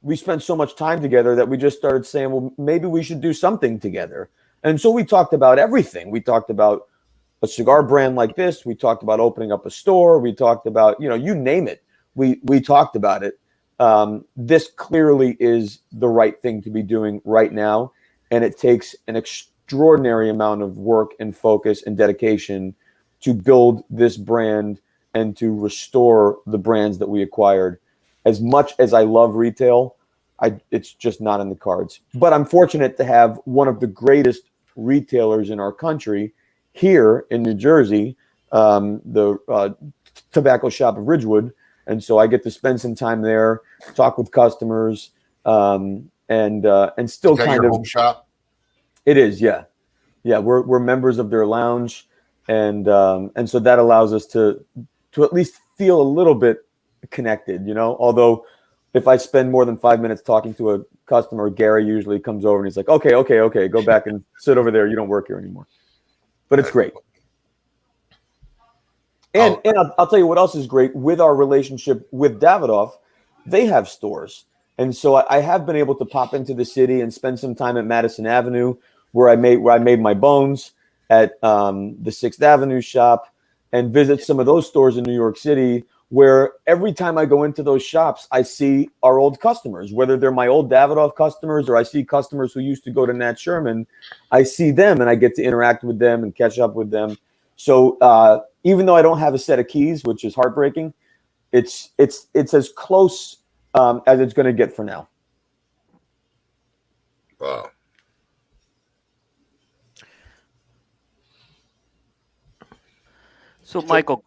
We spent so much time together that we just started saying, well, maybe we should do something together. And so we talked about everything. We talked about a cigar brand like this. We talked about opening up a store. We talked about, you name it. We talked about it. This clearly is the right thing to be doing right now. And it takes an extraordinary amount of work and focus and dedication to build this brand and to restore the brands that we acquired. As much as I love retail, it's just not in the cards. But I'm fortunate to have one of the greatest retailers in our country here in New Jersey, the tobacco shop of Ridgewood. And so I get to spend some time there, talk with customers, and still kind of home shop. It is, yeah. We're members of their lounge, and so that allows us to at least feel a little bit connected, Although if I spend more than 5 minutes talking to a customer, Gary usually comes over and he's like, okay, go back and sit over there. You don't work here anymore. But it's great. And I'll tell you what else is great with our relationship with Davidoff. They have stores. And so I have been able to pop into the city and spend some time at Madison Avenue where I made my bones at the 6th Avenue shop and visit some of those stores in New York City where every time I go into those shops, I see our old customers, whether they're my old Davidoff customers or I see customers who used to go to Nat Sherman. I see them and I get to interact with them and catch up with them. So even though I don't have a set of keys, which is heartbreaking, it's as close as it's going to get for now. Wow. So, Michael,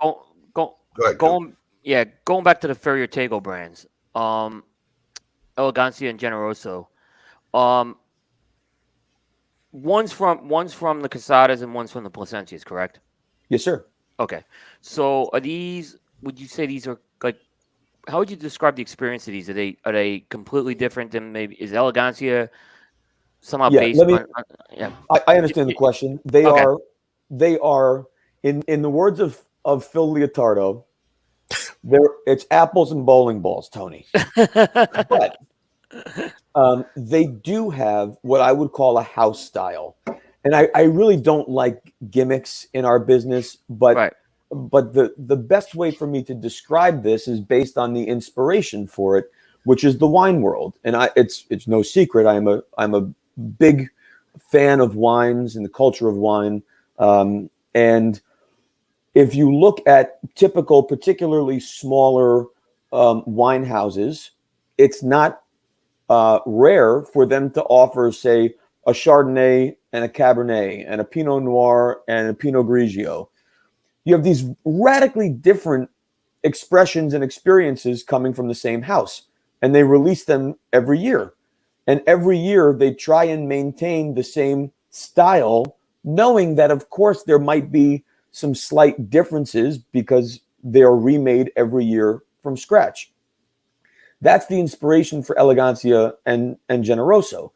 Go ahead, going back to the Ferio Tego brands, Elegancia and Generoso. One's from the Casadas and one's from the Placencias, correct? Yes, sir. Okay. So, are these? Would you say these are like? How would you describe the experience of these? Are they completely different than maybe is Elegancia somehow Yeah, based on? Yeah. I understand the question. They Okay. are in the words of Phil Leotardo, it's apples and bowling balls, Tony. But they do have what I would call a house style. And I really don't like gimmicks in our business, but Right. but the best way for me to describe this is based on the inspiration for it, which is the wine world. And it's no secret I'm a big fan of wines and the culture of wine. And if you look at typical, particularly smaller wine houses, it's not rare for them to offer, say, a Chardonnay and a Cabernet and a Pinot Noir and a Pinot Grigio. You have these radically different expressions and experiences coming from the same house, and they release them every year. And every year they try and maintain the same style, knowing that, of course, there might be some slight differences because they are remade every year from scratch. That's the inspiration for Elegancia and Generoso.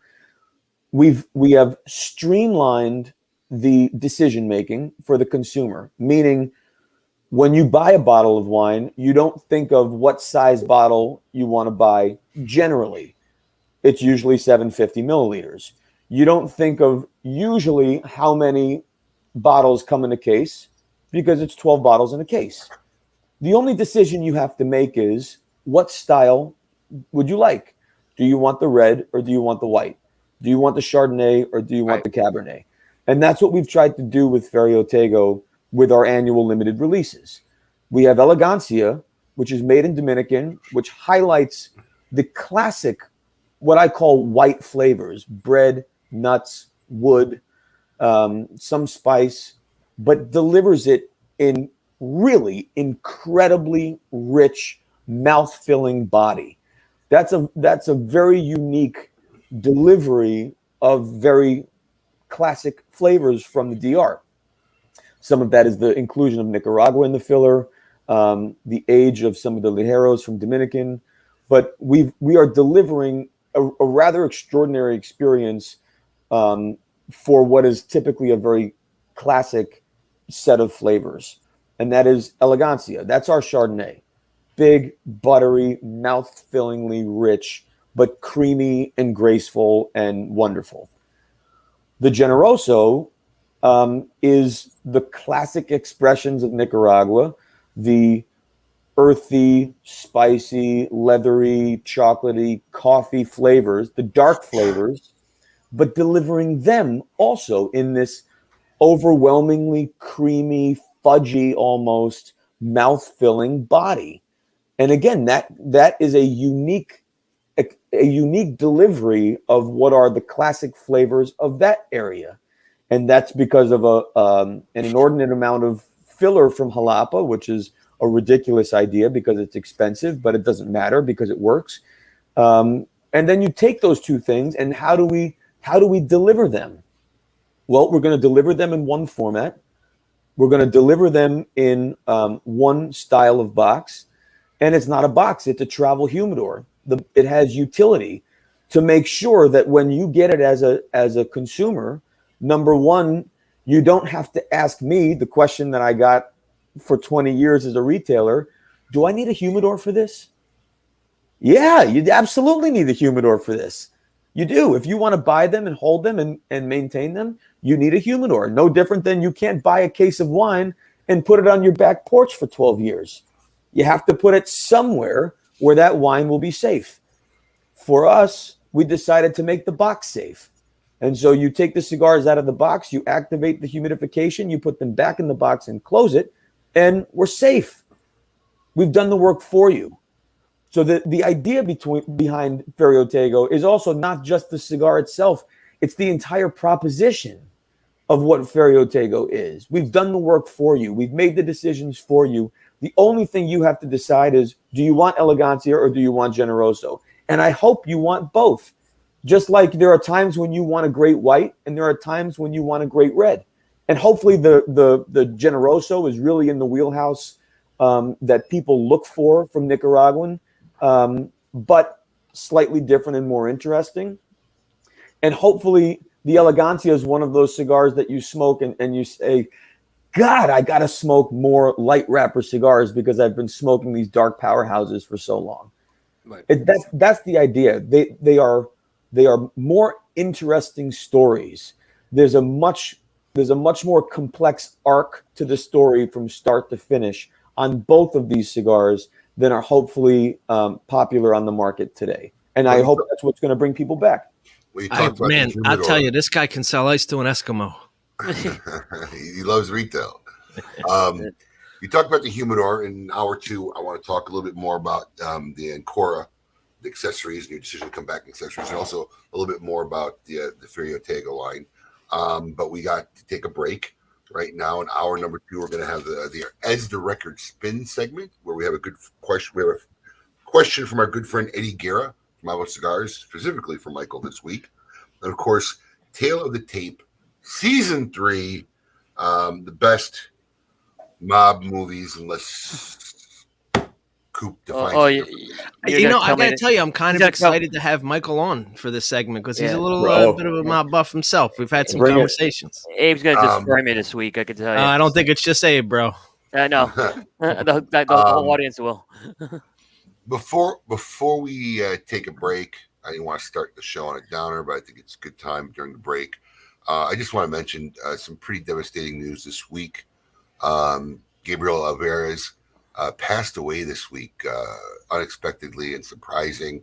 We have streamlined the decision making for the consumer, meaning when you buy a bottle of wine, you don't think of what size bottle you want to buy generally. It's usually 750 milliliters. You don't think of usually how many bottles come in a case because it's 12 bottles in a case. The only decision you have to make is what style would you like? Do you want the red or do you want the white? Do you want the Chardonnay or do you want the Cabernet? And that's what we've tried to do with Ferio Tego with our annual limited releases. We have Elegancia, which is made in Dominican, which highlights the classic, what I call white flavors, bread, nuts, wood, some spice, but delivers it in really incredibly rich, mouth-filling body. That's a very unique delivery of very classic flavors from the DR. Some of that is the inclusion of Nicaragua in the filler, the age of some of the ligeros from Dominican, but we are delivering a rather extraordinary experience for what is typically a very classic set of flavors, and that is Elegancia. That's our Chardonnay. Big, buttery, mouth-fillingly rich, but creamy and graceful and wonderful. The Generoso is the classic expressions of Nicaragua, the earthy, spicy, leathery, chocolatey, coffee flavors, the dark flavors, but delivering them also in this overwhelmingly creamy, fudgy, almost mouth-filling body. And again, that is a unique delivery of what are the classic flavors of that area. And that's because of an inordinate amount of filler from Jalapa, which is a ridiculous idea because it's expensive, but it doesn't matter because it works. And then you take those two things, and how do we deliver them? Well, we're going to deliver them in one format. We're going to deliver them in one style of box. And it's not a box, it's a travel humidor. It has utility to make sure that when you get it as a consumer, number one, you don't have to ask me the question that I got for 20 years as a retailer. Do I need a humidor for this? Yeah, you absolutely need a humidor for this. You do. If you want to buy them and hold them and maintain them, you need a humidor. No different than you can't buy a case of wine and put it on your back porch for 12 years. You have to put it somewhere where that wine will be safe. For us, we decided to make the box safe. And so you take the cigars out of the box, you activate the humidification, you put them back in the box and close it, and we're safe. We've done the work for you. So the idea behind Ferio Tego is also not just the cigar itself. It's the entire proposition of what Ferio Tego is. We've done the work for you. We've made the decisions for you. The only thing you have to decide is, do you want Elegancia or do you want Generoso? And I hope you want both. Just like there are times when you want a great white and there are times when you want a great red. And hopefully the Generoso is really in the wheelhouse that people look for from Nicaraguan, but slightly different and more interesting. And hopefully the Elegancia is one of those cigars that you smoke and you say, God, I got to smoke more light wrapper cigars because I've been smoking these dark powerhouses for so long. Right. That's the idea. They are more interesting stories. There's a much more complex arc to the story from start to finish on both of these cigars than are hopefully popular on the market today. And I hope that's what's going to bring people back. Man, I'll tell you, this guy can sell ice to an Eskimo. He loves retail. You talked about the humidor. In hour two, I want to talk a little bit more about the Ancora, the accessories, and your decision to come back accessories, and also a little bit more about the Ferio Tego line. But we got to take a break right now. In hour number two, we're going to have the As the Record Spin segment, where we have a good question. We have a question from our good friend Eddie Guerra from Avo Cigars, specifically for Michael this week. And of course, Tale of the Tape, Season 3, the best mob movies, unless Coop defines it. I got to tell you, I'm kind of excited to have Michael on for this segment because he's a little bit of a mob buff himself. We've had some conversations. Abe's going to destroy me this week, I can tell you. I don't think it's just Abe, bro. I know. the whole audience will. Before we take a break, I didn't want to start the show on a downer, but I think it's a good time during the break. I just want to mention some pretty devastating news this week. Gabriel Alvarez passed away this week, unexpectedly and surprising.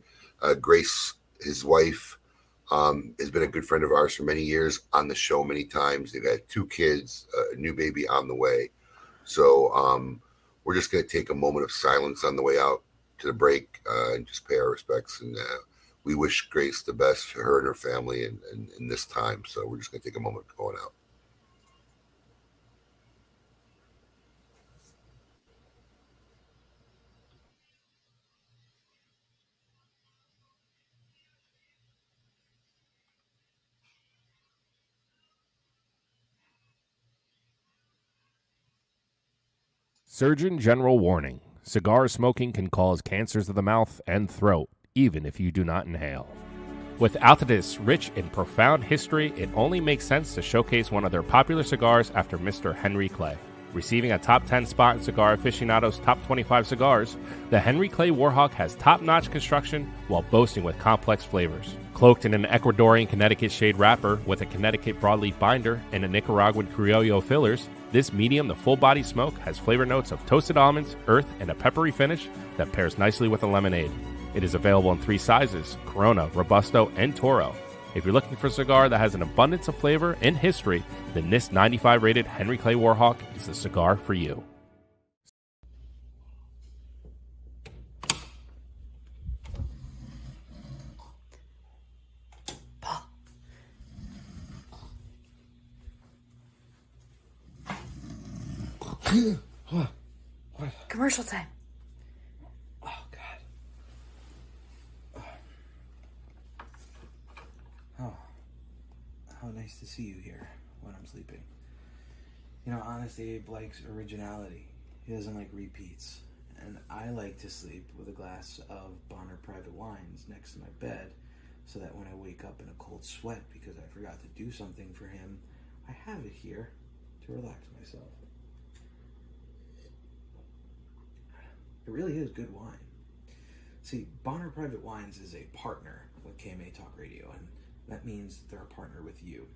Grace, his wife, has been a good friend of ours for many years, on the show many times. They've had 2 kids, a new baby on the way. So we're just going to take a moment of silence on the way out to the break and just pay our respects. And we wish Grace the best for her and her family in this time. So we're just going to take a moment going out. Surgeon General warning. Cigar smoking can cause cancers of the mouth and throat, even if you do not inhale. Without this rich and profound history, it only makes sense to showcase one of their popular cigars after Mr. Henry Clay. Receiving a top 10 spot in Cigar Aficionado's top 25 cigars, the Henry Clay Warhawk has top-notch construction while boasting with complex flavors. Cloaked in an Ecuadorian Connecticut shade wrapper with a Connecticut broadleaf binder and a Nicaraguan Criollo fillers, this medium to full-body smoke has flavor notes of toasted almonds, earth, and a peppery finish that pairs nicely with a lemonade. It is available in 3 sizes, Corona, Robusto, and Toro. If you're looking for a cigar that has an abundance of flavor and history, then this 95-rated Henry Clay Warhawk is the cigar for you. Commercial time. Oh, God. Oh, how nice to see you here when I'm sleeping. You know, honestly, Abe likes originality. He doesn't like repeats. And I like to sleep with a glass of Bonner Private Wines next to my bed so that when I wake up in a cold sweat because I forgot to do something for him, I have it here to relax myself. It really is good wine. See, Bonner Private Wines is a partner with KMA Talk Radio, and that means they're a partner with you.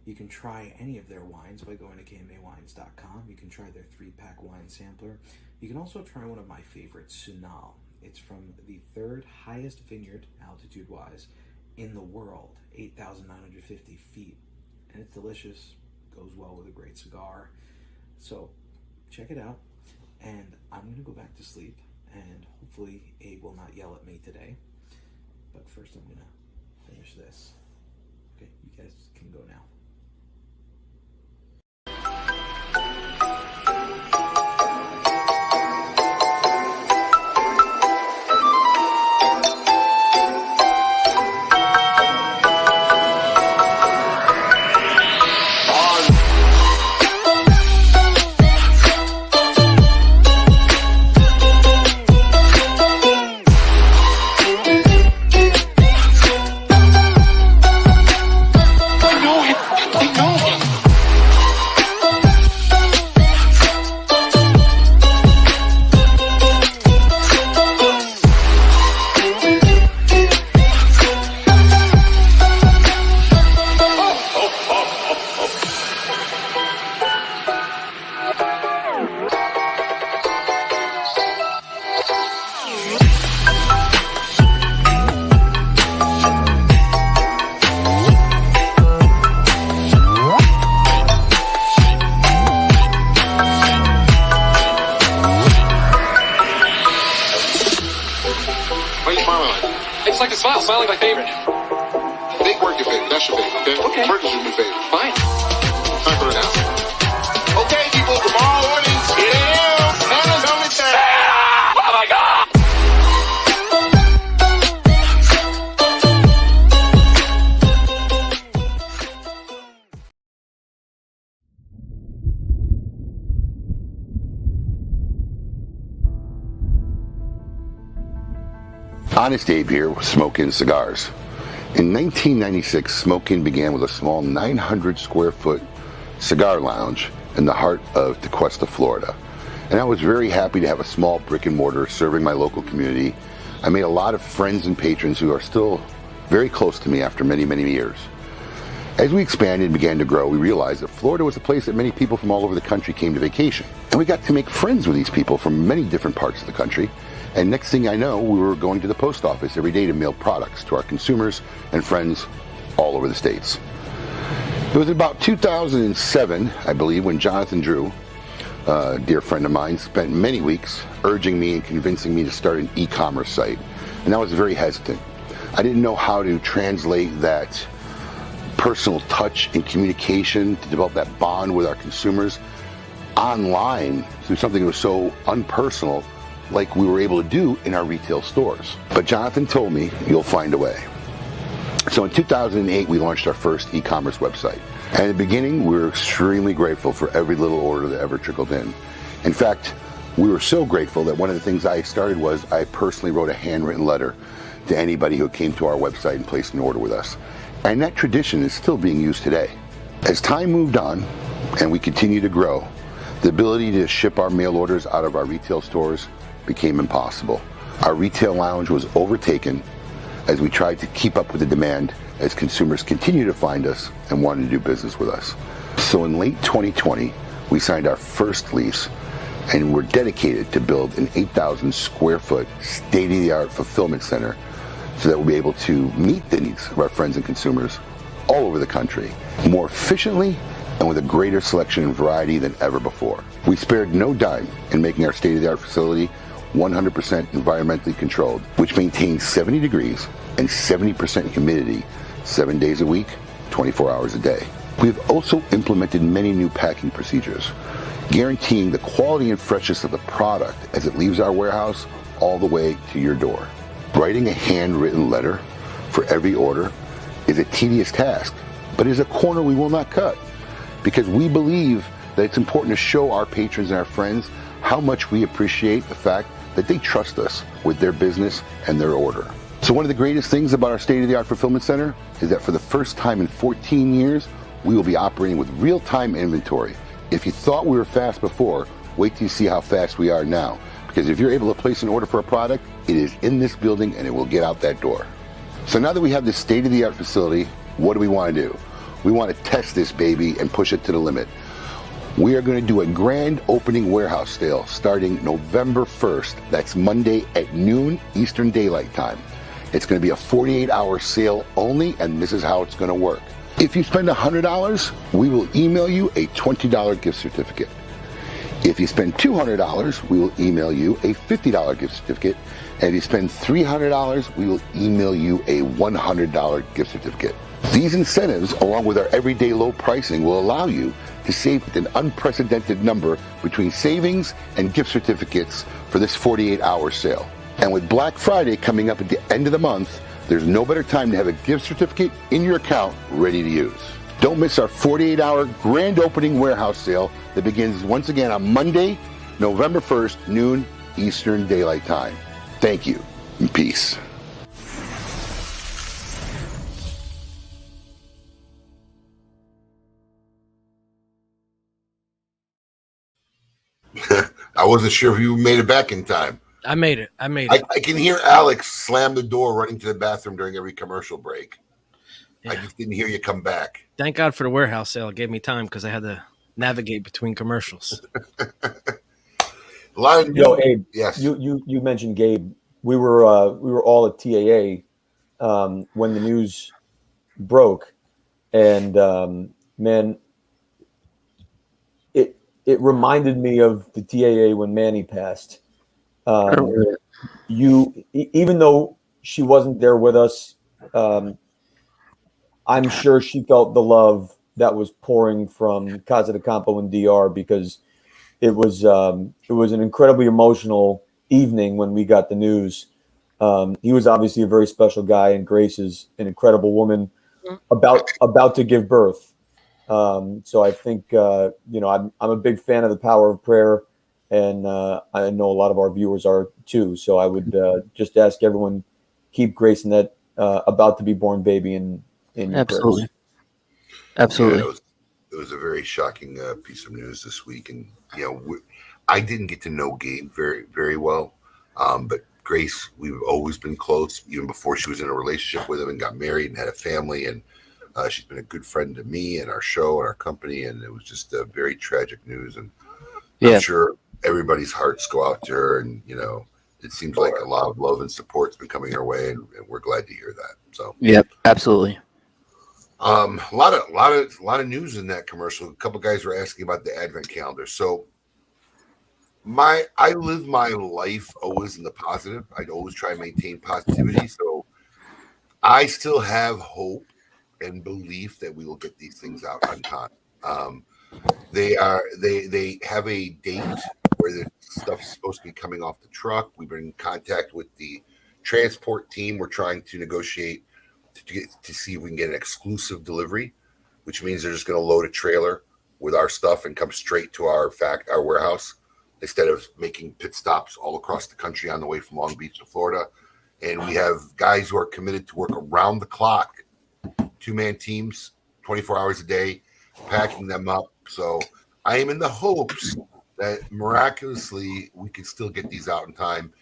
You can try any of their wines by going to KMAWines.com. You can try their 3-pack wine sampler. You can also try one of my favorites, Sunal. It's from the 3rd highest vineyard, altitude-wise, in the world, 8,950 feet. And it's delicious, goes well with a great cigar. So check it out. and I'm going to go back to sleep, and hopefully Abe will not yell at me today. But first I'm going to finish this. Okay, you guys can go now. It's like a smile. Smile like my favorite. Make work your favorite. That's your favorite, okay? Okay. Work is your new favorite. Fine. Time for it now. Okay, people, tomorrow morning, Santa's on the time. Oh my God! Honest Abe here with Smokin' Cigars. In 1996, Smokin' began with a small 900 square foot cigar lounge in the heart of Tequesta, Florida. And I was very happy to have a small brick and mortar serving my local community. I made a lot of friends and patrons who are still very close to me after many, many years. As we expanded and began to grow, we realized that Florida was a place that many people from all over the country came to vacation. And we got to make friends with these people from many different parts of the country. And next thing I know, we were going to the post office every day to mail products to our consumers and friends all over the states. It was about 2007, I believe, when Jonathan Drew, a dear friend of mine, spent many weeks urging me and convincing me to start an e-commerce site. And I was very hesitant. I didn't know how to translate that personal touch and communication to develop that bond with our consumers online through something that was so unpersonal like we were able to do in our retail stores. But Jonathan told me, you'll find a way. So in 2008, we launched our first e-commerce website. And in the beginning, we were extremely grateful for every little order that ever trickled in. In fact, we were so grateful that one of the things I started was I personally wrote a handwritten letter to anybody who came to our website and placed an order with us. And that tradition is still being used today. As time moved on and we continued to grow, the ability to ship our mail orders out of our retail stores became impossible. Our retail lounge was overtaken as we tried to keep up with the demand as consumers continued to find us and wanted to do business with us. So in late 2020, we signed our first lease and we're dedicated to build an 8,000 square foot state-of-the-art fulfillment center so that we'll be able to meet the needs of our friends and consumers all over the country more efficiently and with a greater selection and variety than ever before. We spared no dime in making our state-of-the-art facility 100% environmentally controlled, which maintains 70 degrees and 70% humidity 7 days a week, 24 hours a day. We've also implemented many new packing procedures, guaranteeing the quality and freshness of the product as it leaves our warehouse all the way to your door. Writing a handwritten letter for every order is a tedious task, but is a corner we will not cut because we believe that it's important to show our patrons and our friends how much we appreciate the fact that they trust us with their business and their order. So one of the greatest things about our state-of-the-art fulfillment center is that for the first time in 14 years, we will be operating with real-time inventory. If you thought we were fast before, wait till you see how fast we are now. Because if you're able to place an order for a product, it is in this building and it will get out that door. So now that we have this state-of-the-art facility, what do we want to do? We want to test this baby and push it to the limit. We are going to do a grand opening warehouse sale starting November 1st. That's Monday at noon Eastern Daylight Time. It's going to be a 48-hour sale only, and this is how it's going to work. If you spend $100, we will email you a $20 gift certificate. If you spend $200, we will email you a $50 gift certificate. And if you spend $300, we will email you a $100 gift certificate. These incentives, along with our everyday low pricing, will allow you to save an unprecedented number between savings and gift certificates for this 48-hour sale. And with Black Friday coming up at the end of the month, there's no better time to have a gift certificate in your account ready to use. Don't miss our 48-hour grand opening warehouse sale that begins once again on Monday, November 1st, noon Eastern Daylight Time. Thank you, and peace. I wasn't sure if you made it back in time. I made it. I can hear Alex slam the door running to the bathroom during every commercial break. Yeah. I just didn't hear you come back. Thank God for the warehouse sale. It gave me time because I had to navigate between commercials. A lot of Abe, yes. You mentioned Gabe. We were all at TAA when the news broke, and man, it reminded me of the TAA when Manny passed. Even though she wasn't there with us, I'm sure she felt the love that was pouring from Casa de Campo and DR, because it was an incredibly emotional evening when we got the news. He was obviously a very special guy, and Grace is an incredible woman about to give birth. So I think I'm a big fan of the power of prayer, and I know a lot of our viewers are too. So I would just ask everyone, keep Grace and that about to be born baby in your absolutely prayers. Absolutely. Yeah, it was a very shocking piece of news this week, and I didn't get to know Gabe very, very well, but Grace, we've always been close, even before she was in a relationship with him and got married and had a family, and she's been a good friend to me and our show and our company, and it was just a very tragic news, and I'm sure everybody's hearts go out to her, and it seems like a lot of love and support's been coming her way, and we're glad to hear that. So absolutely. A lot of news in that commercial. A couple guys were asking about the advent calendar. So I live my life always in the positive. I'd always try and maintain positivity. So I still have hope and belief that we will get these things out on time. They have a date where the stuff's supposed to be coming off the truck. We've been in contact with the transport team. We're trying to negotiate to see if we can get an exclusive delivery, which means they're just going to load a trailer with our stuff and come straight to our warehouse instead of making pit stops all across the country on the way from Long Beach to Florida. And we have guys who are committed to work around the clock, 2-man teams, 24 hours a day, packing them up. So I am in the hopes that miraculously we can still get these out in time.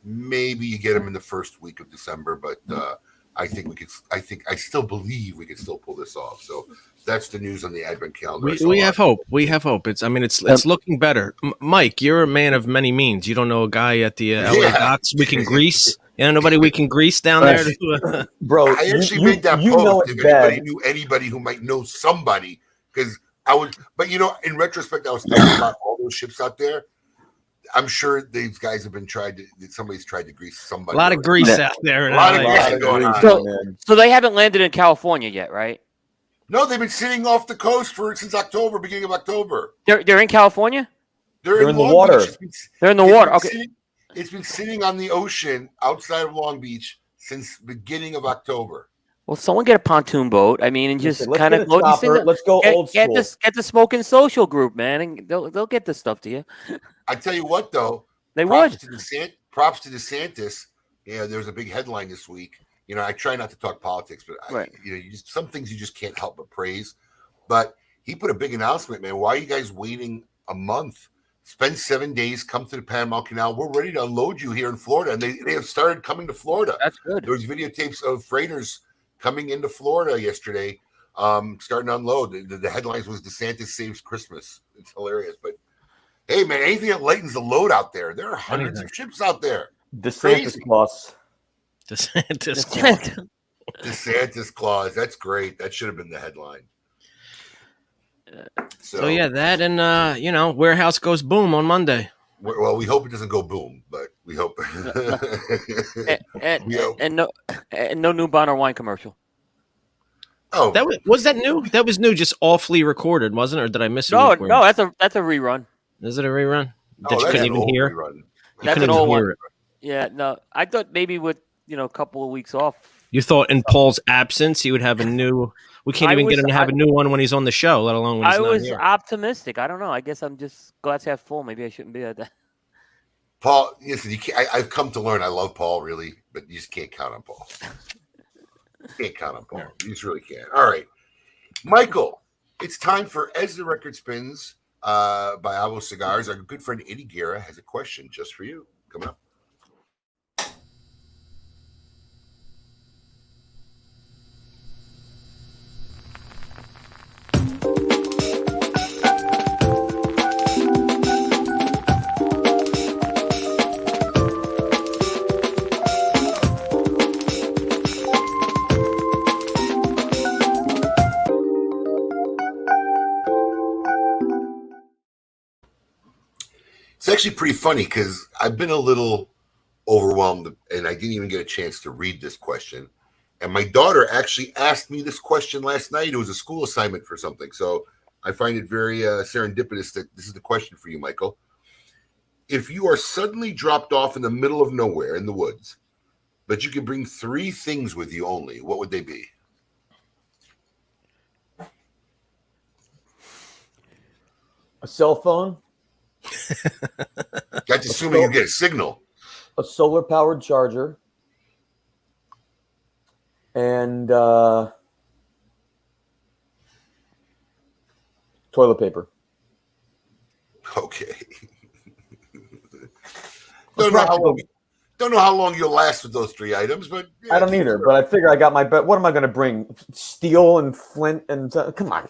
Maybe you get them in the first week of December, but I still believe we can still pull this off. So that's the news on the advent calendar. We have hope. We have hope. It's looking better. Mike, you're a man of many means. You don't know a guy at the LA docks we can grease. You know nobody we can grease down there? Bro, I actually made that post. If anybody knew anybody who might know somebody, because I would, but in retrospect, I was thinking about all those ships out there. I'm sure these guys have been somebody's tried to grease somebody. A lot of grease out there. A lot of grease going on. So they haven't landed in California yet, right? No, they've been sitting off the coast since October, beginning of October. They're in California? They're in the water. They're in the water. Okay. It's been sitting on the ocean outside of Long Beach since beginning of October. Well, someone get a pontoon boat. I mean, and just kind of let's go old school. Get the smoking social group, man, and they'll get this stuff to you. I tell you what, though, props to DeSantis. Yeah, there was a big headline this week. I try not to talk politics, but some things you just can't help but praise. But he put a big announcement, man. Why are you guys waiting a month? Spend 7 days, come to the Panama Canal. We're ready to unload you here in Florida. And they have started coming to Florida. That's good. There was videotapes of freighters coming into Florida yesterday, starting to unload. The headlines was DeSantis saves Christmas. It's hilarious. But, hey, man, anything that lightens the load out there. There are hundreds of ships out there. DeSantis Claus. DeSantis Claus. That's great. That should have been the headline. So yeah, that and warehouse goes boom on Monday. Well, we hope it doesn't go boom, but we hope. and no new Bonner wine commercial. Oh, was that new? That was new, just awfully recorded, wasn't it? Or did I miss it? No, that's a rerun. Is it a rerun? That you that's couldn't an even old hear? rerun. That's an old one. Yeah, no, I thought maybe with a couple of weeks off. You thought in Paul's absence he would have a new. We can't even get him to have a new one when he's on the show, let alone when he's not here. I was optimistic. I don't know. I guess I'm just glass half full. Maybe I shouldn't be at that. Paul, listen, I've come to learn I love Paul really, but you just can't count on Paul. You can't count on Paul. You just really can't. All right, Michael, it's time for As the Record Spins by Avo Cigars. Our good friend Eddie Guerra has a question just for you. Coming up. It's actually pretty funny because I've been a little overwhelmed and I didn't even get a chance to read this question. And my daughter actually asked me this question last night. It was a school assignment for something. So I find it very serendipitous that this is the question for you, Michael. If you are suddenly dropped off in the middle of nowhere in the woods, but you can bring 3 things with you only, what would they be? A cell phone. That's assuming you get a signal. A solar-powered charger. And toilet paper. Okay. Don't know how long you'll last with those 3 items, but I don't either. But I figure I got my bet. What am I going to bring? Steel and flint and come on.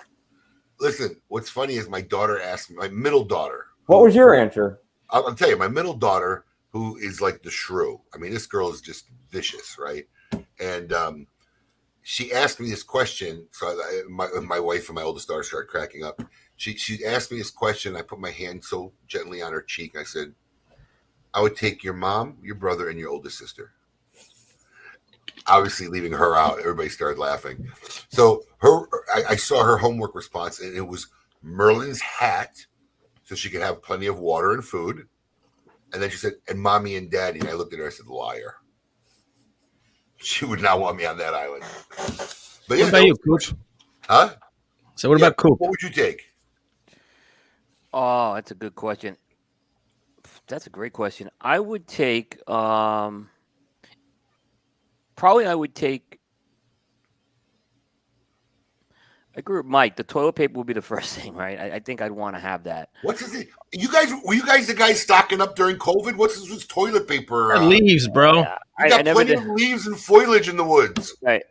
Listen, what's funny is my daughter asked me, my middle daughter. What was your answer? I'll tell you, my middle daughter, who is like the shrew. I mean, this girl is just vicious, right? And she asked me this question. So my wife and my oldest daughter started cracking up. She asked me this question. I put my hand so gently on her cheek. I said, I would take your mom, your brother, and your oldest sister. Obviously, leaving her out, everybody started laughing. So I saw her homework response, and it was Merlin's hat, so she could have plenty of water and food. And then she said, and mommy and daddy. And I looked at her, I said, liar. She would not want me on that island. But what about you, Coop? Huh? So what about Coop? What would you take? Oh, that's a good question. That's a great question. I would take probably I agree with Mike. The toilet paper would be the first thing, right? I think I'd want to have that. What's his name? Were you guys the guys stocking up during COVID? What's this toilet paper? Leaves, bro. You got plenty of leaves and foliage in the woods. Right.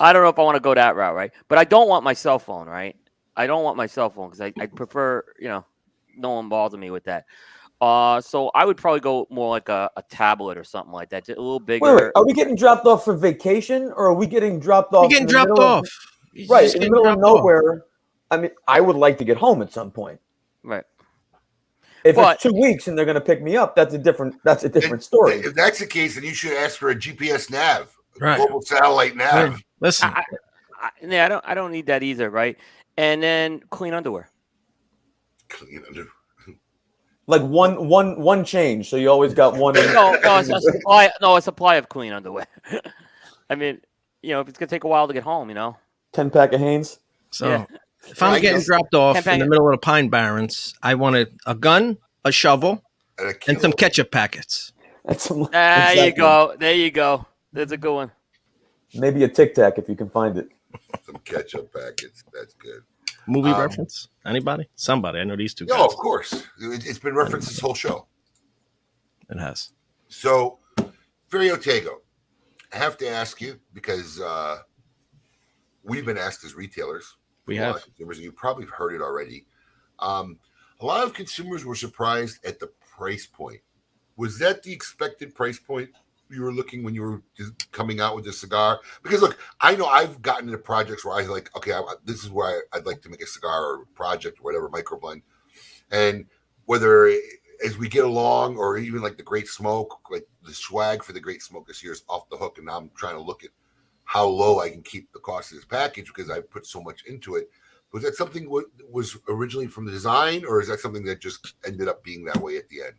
I don't know if I want to go that route, right? But I don't want my cell phone, right? I don't want my cell phone because I prefer, no one bothers me with that. So I would probably go more like a tablet or something like that, just a little bigger. Wait, are we getting dropped off for vacation or are we getting dropped off? You're getting dropped off. Right, in the middle of nowhere. I mean, I would like to get home at some point. Right. If it's 2 weeks and they're going to pick me up, that's a different story. If that's the case, then you should ask for a GPS nav, right? Global satellite nav. Right. Listen, I don't need that either, right? And then clean underwear. Clean underwear. Like one change, so you always got one. A supply of clean underwear. I mean, if it's gonna take a while to get home, 10-pack of Hanes. So if I'm getting dropped off in the middle of the Pine Barrens, I want a gun, a shovel, and some ketchup packets. There you go. That's a good one. Maybe a Tic Tac if you can find it. Some ketchup packets. That's good. Movie reference? Anybody? Somebody. I know these two guys. No, of course. It's been referenced this whole show. It has. So, Ferio Tego, I have to ask you because we've been asked as retailers. We have. Consumers, and you probably heard it already. A lot of consumers were surprised at the price point. Was that the expected price point you were looking when you were just coming out with this cigar? Because look, I know I've gotten into projects where I was like, okay, this is where I'd like to make a cigar or project or whatever, microblend. And whether as we get along or even like the Great Smoke, like the swag for the Great Smoke this year is off the hook. And now I'm trying to look at how low I can keep the cost of this package because I put so much into it. Was that something was originally from the design, or is that something that just ended up being that way at the end?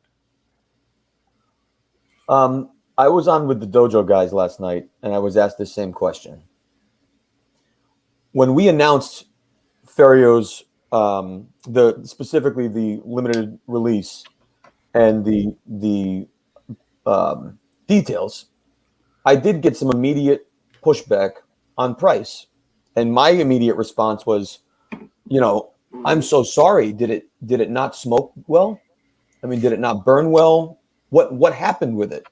I was on with the dojo guys last night, and I was asked the same question. When we announced Ferio's, specifically the limited release and the details, I did get some immediate pushback on price, and my immediate response was, I'm so sorry. Did it not smoke well? I mean, did it not burn well? What happened with it?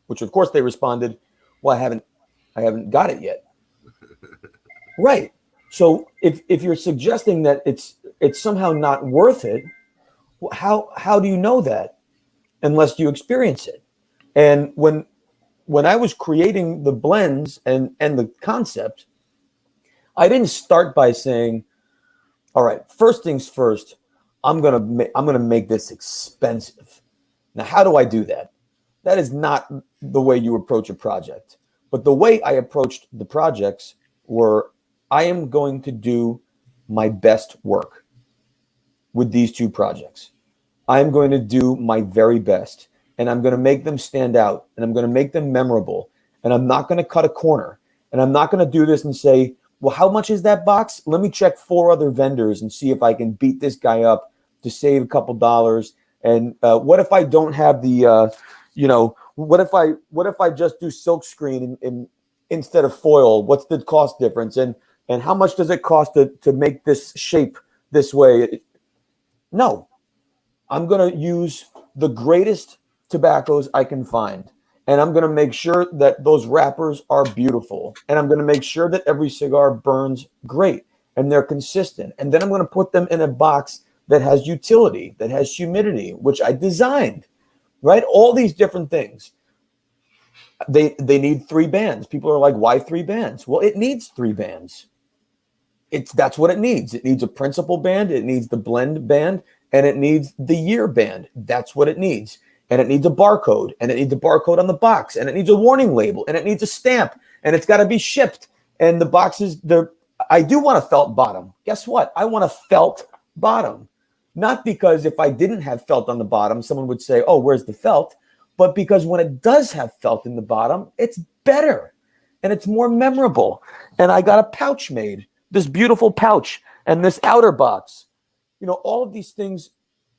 Which of course they responded, well, I haven't got it yet. Right. So if you're suggesting that it's somehow not worth it, how do you know that unless you experience it? And when I was creating the blends and the concept, I didn't start by saying, all right, first things first, I'm gonna make this expensive. Now, how do I do that? That is not the way you approach a project. But the way I approached the projects were, I am going to do my best work with these two projects. I'm going to do my very best, and I'm going to make them stand out, and I'm going to make them memorable, and I'm not going to cut a corner, and I'm not going to do this and say, well, how much is that box? Let me check 4 other vendors and see if I can beat this guy up to save a couple dollars. And what if I don't have the, what if I just do silk screen instead of foil? What's the cost difference? And how much does it cost to make this shape this way? No, I'm going to use the greatest tobaccos I can find. And I'm going to make sure that those wrappers are beautiful. And I'm going to make sure that every cigar burns great and they're consistent. And then I'm going to put them in a box that has utility, that has humidity, which I designed, right? All these different things. They need 3 bands. People are like, why 3 bands? Well, it needs 3 bands. That's what it needs. It needs a principal band, it needs the blend band, and it needs the year band. That's what it needs. And it needs a barcode, and it needs a barcode on the box, and it needs a warning label, and it needs a stamp, and it's got to be shipped. And the boxes, I do want a felt bottom. Guess what? I want a felt bottom. Not because if I didn't have felt on the bottom, someone would say, oh, where's the felt? But because when it does have felt in the bottom, it's better and it's more memorable. And I got a pouch made, this beautiful pouch and this outer box. All of these things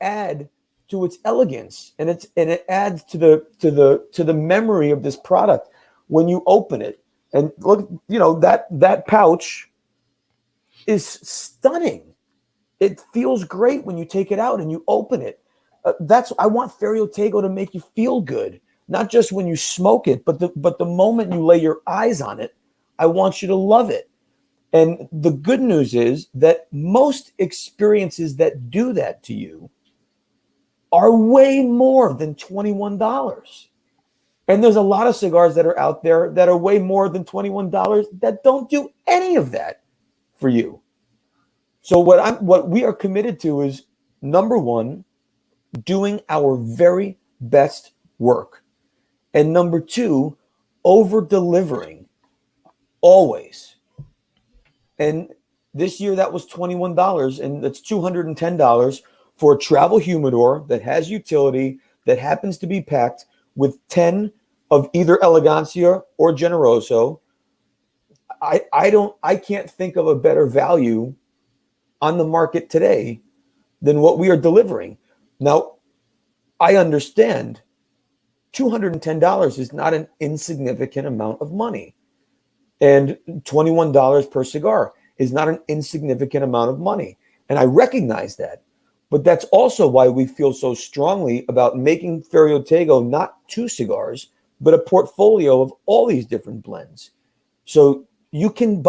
add to its elegance, and it adds to the memory of this product when you open it. And look, that pouch is stunning. It feels great when you take it out and you open it. I want Ferio Tego to make you feel good, not just when you smoke it, but the moment you lay your eyes on it, I want you to love it. And the good news is that most experiences that do that to you are way more than $21. And there's a lot of cigars that are out there that are way more than $21 that don't do any of that for you. So what we are committed to is, number one, doing our very best work. And number two, over-delivering always. And this year that was $21, and that's $210 for a travel humidor that has utility, that happens to be packed with 10 of either Elegancia or Generoso. I can't think of a better value on the market today than what we are delivering. Now, I understand $210 is not an insignificant amount of money. And $21 per cigar is not an insignificant amount of money. And I recognize that. But that's also why we feel so strongly about making Ferio Tego not 2 cigars, but a portfolio of all these different blends. So you can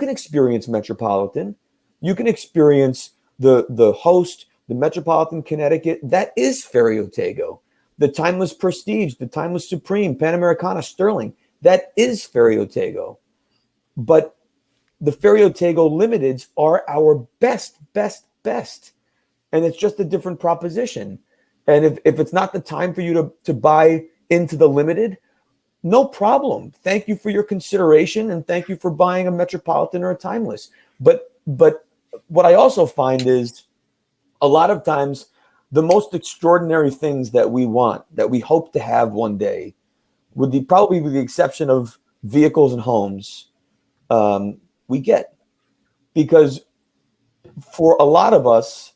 experience Metropolitan, you can experience the host, the Metropolitan Connecticut. That is Ferio Tego. the Timeless Prestige, the Timeless Supreme, Panamericana, Sterling. That is Ferio Tego. But the Ferio Tego Limiteds are our best. And it's just a different proposition. And if it's not the time for you to buy into the limited, no problem. Thank you for your consideration, and thank you for buying a Metropolitan or a Timeless. But what I also find is a lot of times the most extraordinary things that we want, that we hope to have one day, probably with the exception of vehicles and homes, we get. Because for a lot of us,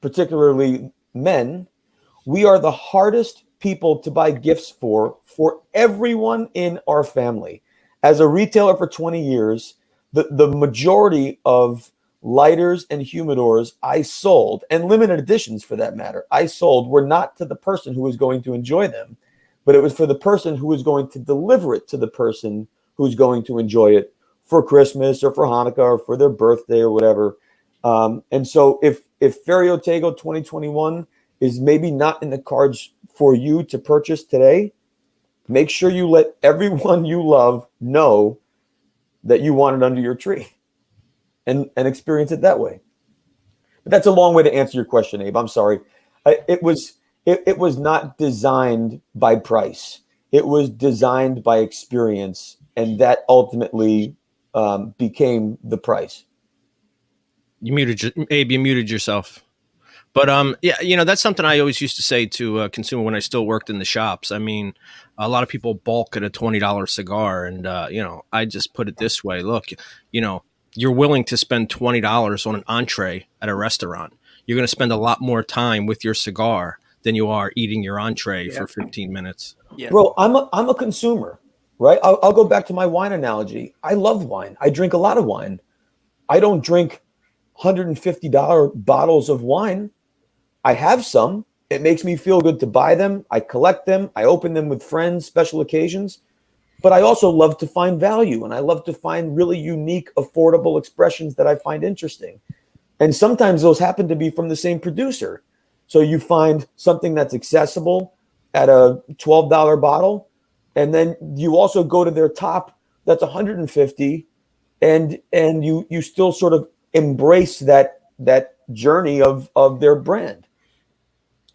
particularly men, we are the hardest people to buy gifts for everyone in our family. As a retailer for 20 years, the majority of lighters and humidors I sold, and limited editions for that matter, I sold, were not to the person who was going to enjoy them, but it was for the person who was going to deliver it to the person who's going to enjoy it for Christmas or for Hanukkah or for their birthday or whatever. And so if Ferio Tego 2021 is maybe not in the cards for you to purchase today, make sure you let everyone you love know that you want it under your tree and experience it that way. But that's a long way to answer your question, Abe. I'm sorry. It was not designed by price. It was designed by experience, and that ultimately became the price. You muted yourself. But yeah, that's something I always used to say to a consumer when I still worked in the shops. I mean, a lot of people balk at a $20 cigar, and I just put it this way: look, you're willing to spend $20 on an entree at a restaurant. You're going to spend a lot more time with your cigar than you are eating your entree for 15 minutes. Yeah. Bro, I'm a consumer, right? I'll go back to my wine analogy. I love wine. I drink a lot of wine. I don't drink $150 bottles of wine. I have some. It makes me feel good to buy them. I collect them. I open them with friends, special occasions. But I also love to find value, and I love to find really unique, affordable expressions that I find interesting. And sometimes those happen to be from the same producer. So you find something that's accessible at a $12 bottle, and then you also go to their top that's $150, and you still sort of embrace that journey of their brand.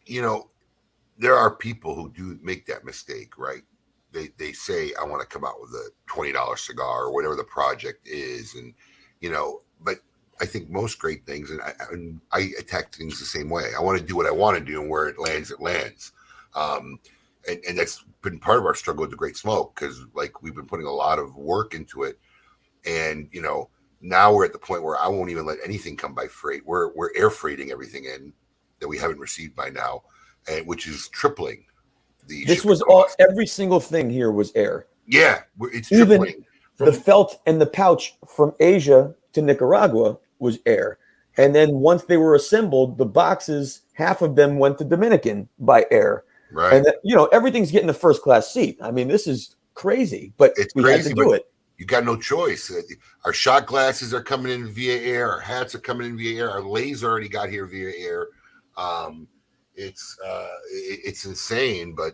There are people who do make that mistake, right? They say, I want to come out with a $20 cigar or whatever the project is. And, but I think most great things, and I attack things the same way. I want to do what I want to do, and where it lands, it lands. And that's been part of our struggle with the Great Smoke, because we've been putting a lot of work into it. And, now we're at the point where I won't even let anything come by freight. We're air freighting everything in that we haven't received by now, which is tripling the. This was cost. Every single thing here was air. Yeah, it's tripling. Even the felt and the pouch from Asia to Nicaragua was air. And then once they were assembled, the boxes, half of them went to Dominican by air. Right. And everything's getting a first class seat. I mean, this is crazy, but we had to do it. You got no choice. Our shot glasses are coming in via air. Our hats are coming in via air. Our lays already got here via air. It's insane, but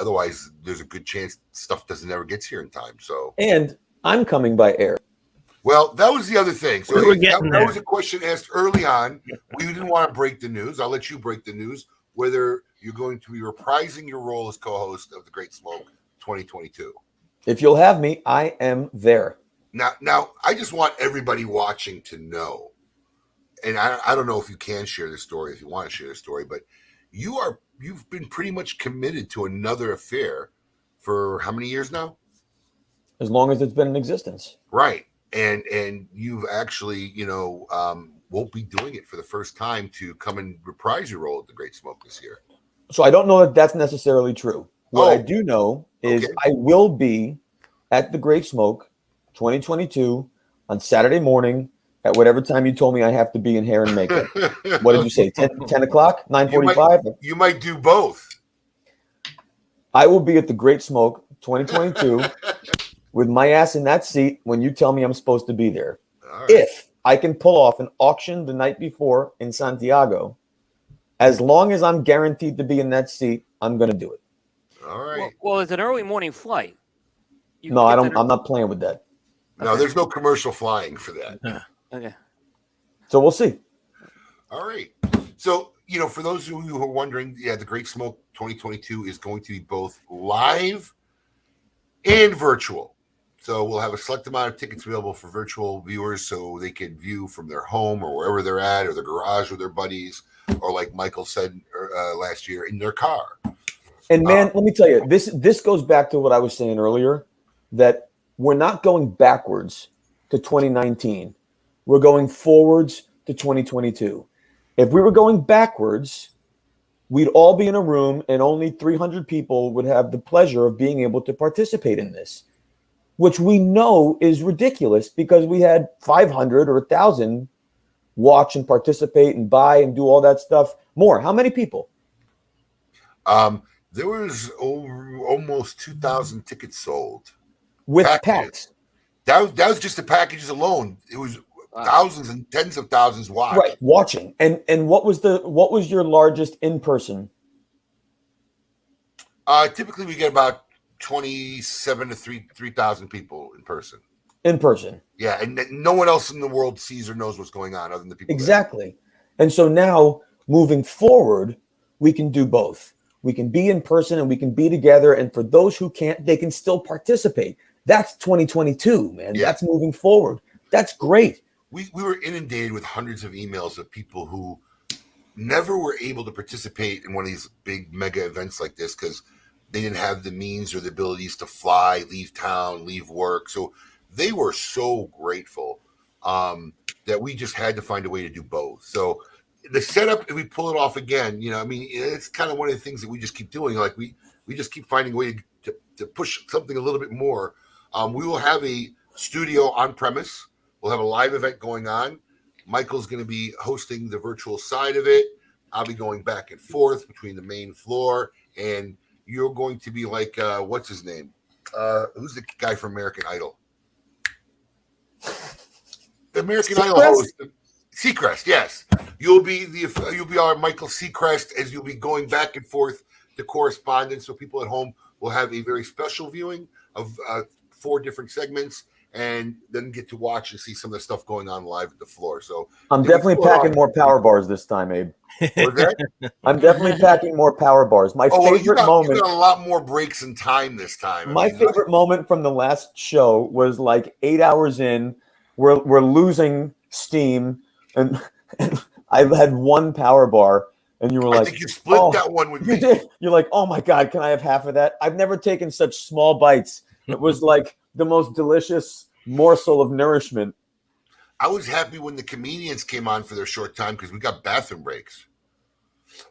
otherwise, there's a good chance stuff doesn't ever get here in time. So, and I'm coming by air. Well, that was the other thing. So that was a question asked early on. We didn't want to break the news. I'll let you break the news. Whether you're going to be reprising your role as co-host of the Great Smoke 2022. If you'll have me, I am there. Now, I just want everybody watching to know, and I don't know if you can share this story, if you want to share this story, but you've been pretty much committed to another affair for how many years now? As long as it's been in existence. Right. And you've actually, won't be doing it for the first time to come and reprise your role at the Great Smoke this year. So I don't know that that's necessarily true. What I do know is I will be at the Great Smoke 2022 on Saturday morning at whatever time you told me I have to be in hair and makeup. What did you say? 10 o'clock? 9:45? You might do both. I will be at the Great Smoke 2022 with my ass in that seat when you tell me I'm supposed to be there. Right. If I can pull off an auction the night before in Santiago, as long as I'm guaranteed to be in that seat, I'm going to do it. All right. Well, it's an early morning flight. No, I don't. I'm not playing with that. No, there's no commercial flying for that. Okay. So we'll see. All right. So, for those of you who are wondering, the Great Smoke 2022 is going to be both live and virtual. So we'll have a select amount of tickets available for virtual viewers so they can view from their home or wherever they're at, or their garage with their buddies, or like Michael said last year, in their car. And man, let me tell you, this goes back to what I was saying earlier, that we're not going backwards to 2019. We're going forwards to 2022. If we were going backwards, we'd all be in a room and only 300 people would have the pleasure of being able to participate in this, which we know is ridiculous because we had 500 or 1,000 watch and participate and buy and do all that stuff. More. How many people? There was almost 2,000 tickets sold. With packs. That was just the packages alone. It was thousands and tens of thousands watching. Right, watching. And what was your largest in person? Typically we get about 27 to 3,000 people in person. In person. Yeah, and no one else in the world sees or knows what's going on other than the people. Exactly. And so now moving forward, we can do both. We can be in person and we can be together. And for those who can't, they can still participate. That's 2022, man. Yeah. That's moving forward. That's great. We were inundated with hundreds of emails of people who never were able to participate in one of these big mega events like this because they didn't have the means or the abilities to fly, leave town, leave work. So they were so grateful that we just had to find a way to do both. So the setup, if we pull it off again, it's kind of one of the things that we just keep doing. Like we just keep finding a way to push something a little bit more. We will have a studio on premise. We'll have a live event going on. Michael's going to be hosting the virtual side of it. I'll be going back and forth between the main floor, and you're going to be like, what's his name? Who's the guy from American Idol? The American Idol host, Seacrest. Yes, you'll be our Michael Seacrest as you'll be going back and forth to correspondence. So people at home will have a very special viewing of 4 different segments, and then get to watch and see some of the stuff going on live at the floor. So I'm definitely packing more power bars this time, Abe. I'm definitely packing more power bars. My favorite moment. You got a lot more breaks in time this time. My favorite moment from the last show was like 8 hours in. We're losing steam, and I had one power bar, and you were like, I think you split that one with me. You did. You're like, oh my God, can I have half of that? I've never taken such small bites. It was like the most delicious morsel of nourishment. I was happy when the comedians came on for their short time because we got bathroom breaks.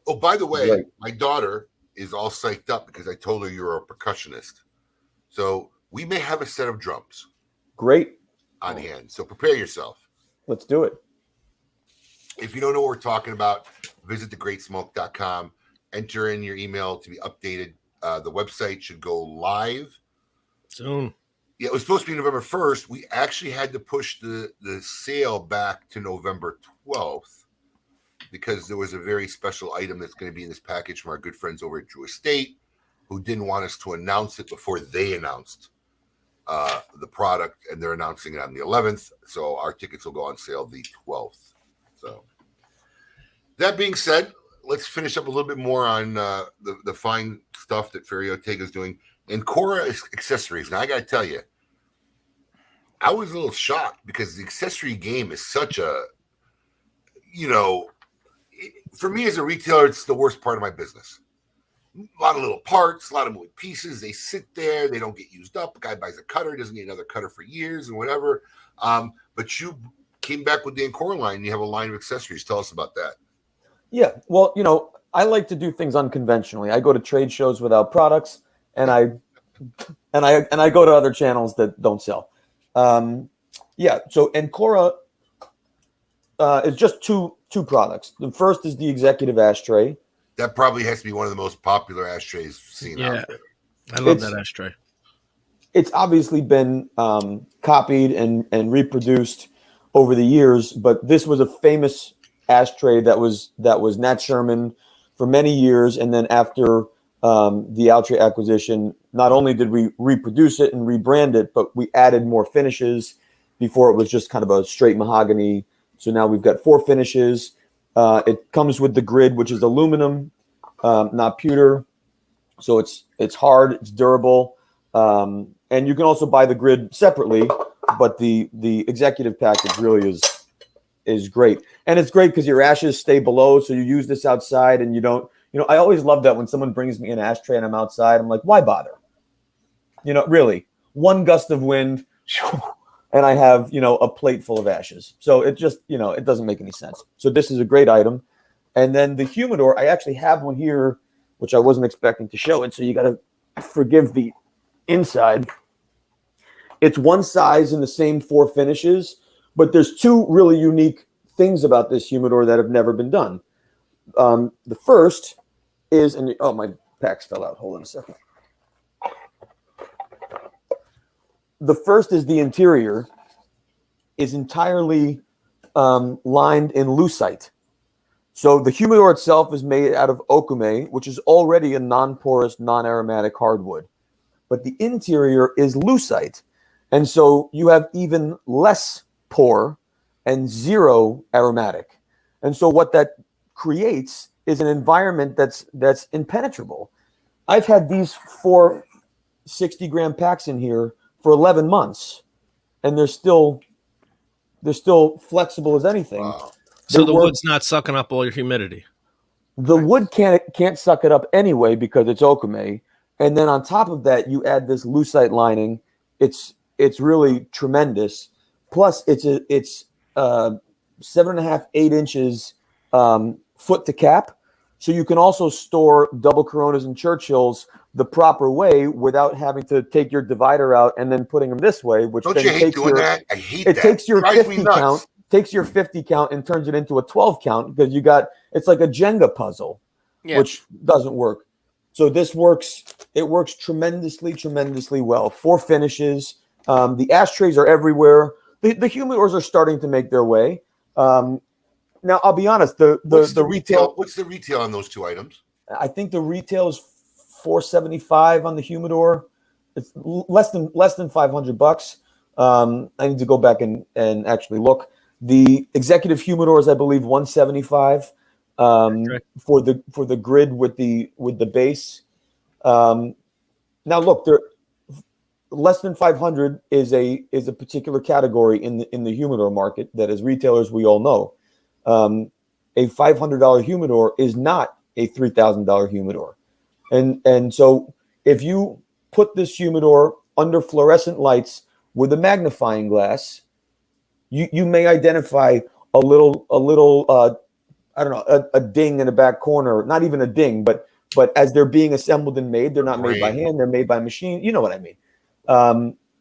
Oh, by the way, My daughter is all psyched up because I told her you're a percussionist. So we may have a set of drums. Great. On hand. So prepare yourself. Let's do it. If you don't know what we're talking about, visit thegreatsmoke.com. Enter in your email to be updated. The website should go live soon. Yeah, it was supposed to be November 1st. We actually had to push the sale back to November 12th because there was a very special item that's going to be in this package from our good friends over at Drew Estate who didn't want us to announce it before they announced the product, and they're announcing it on the 11th. So our tickets will go on sale the 12th. So that being said, let's finish up a little bit more on the fine stuff that Ferio Tego is doing. And Cora accessories. Now, I got to tell you, I was a little shocked because the accessory game is such a, for me as a retailer, it's the worst part of my business. A lot of little parts, a lot of moving pieces. They sit there. They don't get used up. A guy buys a cutter, doesn't get another cutter for years and whatever. But you came back with the Encore line. You have a line of accessories. Tell us about that. Yeah. Well, I like to do things unconventionally. I go to trade shows without products, and I go to other channels that don't sell. So Encore is just two products. The first is the executive ashtray. That probably has to be one of the most popular ashtrays seen out there. I love that ashtray. It's obviously been copied and reproduced over the years, but this was a famous ashtray that was Nat Sherman for many years, and then after the Altria acquisition, not only did we reproduce it and rebrand it, but we added more finishes. Before it was just kind of a straight mahogany. So now we've got 4 finishes. It comes with the grid, which is aluminum, not pewter. So it's hard, it's durable. And you can also buy the grid separately, but the executive package really is great. And it's great because your ashes stay below. So you use this outside and you don't, I always love that when someone brings me an ashtray and I'm outside, I'm like, why bother? Really, one gust of wind and I have, a plate full of ashes. So it just, it doesn't make any sense. So this is a great item. And then the humidor, I actually have one here, which I wasn't expecting to show it. So you got to forgive the inside. It's one size in the same 4 finishes, but there's 2 really unique things about this humidor that have never been done. The first is, my packs fell out. Hold on a second. The first is the interior is entirely lined in lucite. So the humidor itself is made out of okume, which is already a non-porous, non-aromatic hardwood. But the interior is lucite. And so you have even less pore and 0 aromatic. And so what that creates is an environment that's impenetrable. I've had these 4 60-gram packs in here for 11 months, and they're still flexible as anything. Wow. So the wood's not sucking up all your humidity. The wood can't suck it up anyway because it's okume, and then on top of that, you add this lucite lining. It's really tremendous. Plus, it's 7.5, 8 inches foot to cap. So you can also store double Coronas and Churchills the proper way without having to take your divider out and then putting them this way, which Don't then you hate takes doing that? I hate that. It takes your Drives me 50 nuts. count, takes your 50 count and turns it into a 12 count because it's like a Jenga puzzle, which doesn't work. So this works. It works tremendously, tremendously well. 4 finishes. The ashtrays are everywhere. The humidors are starting to make their way. Now, I'll be honest. The retail. What's the retail on those 2 items? I think the retail is $475 on the humidor. It's less than $500. I need to go back and actually look. The executive humidor is, I believe, $175 for the grid with the base. Now, look, there less than 500 is a particular category in the humidor market that, as retailers, we all know. A $500 humidor is not a $3,000 humidor. And so if you put this humidor under fluorescent lights with a magnifying glass, you may identify a little I don't know, a ding in the back corner, not even a ding, but as they're being assembled and made, they're not made by hand, they're made by machine. You know what I mean?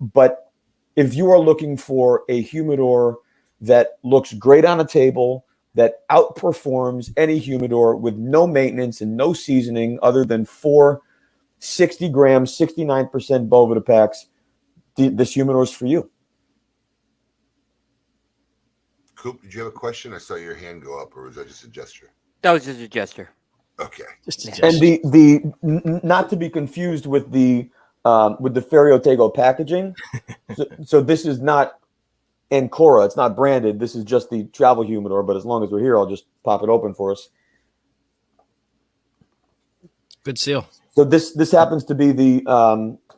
But if you are looking for a humidor that looks great on a table, that outperforms any humidor with no maintenance and no seasoning other than 4 60 grams, 69% Boveda packs, this humidor is for you. Coop, did you have a question? I saw your hand go up, or was that just a gesture? That was just a gesture. Okay. Just a gesture. And the not to be confused with the Ferio Tego packaging. So this is not Ancora. It's not branded. This is just the travel humidor. But as long as we're here, I'll just pop it open for us. Good seal. So this happens to be the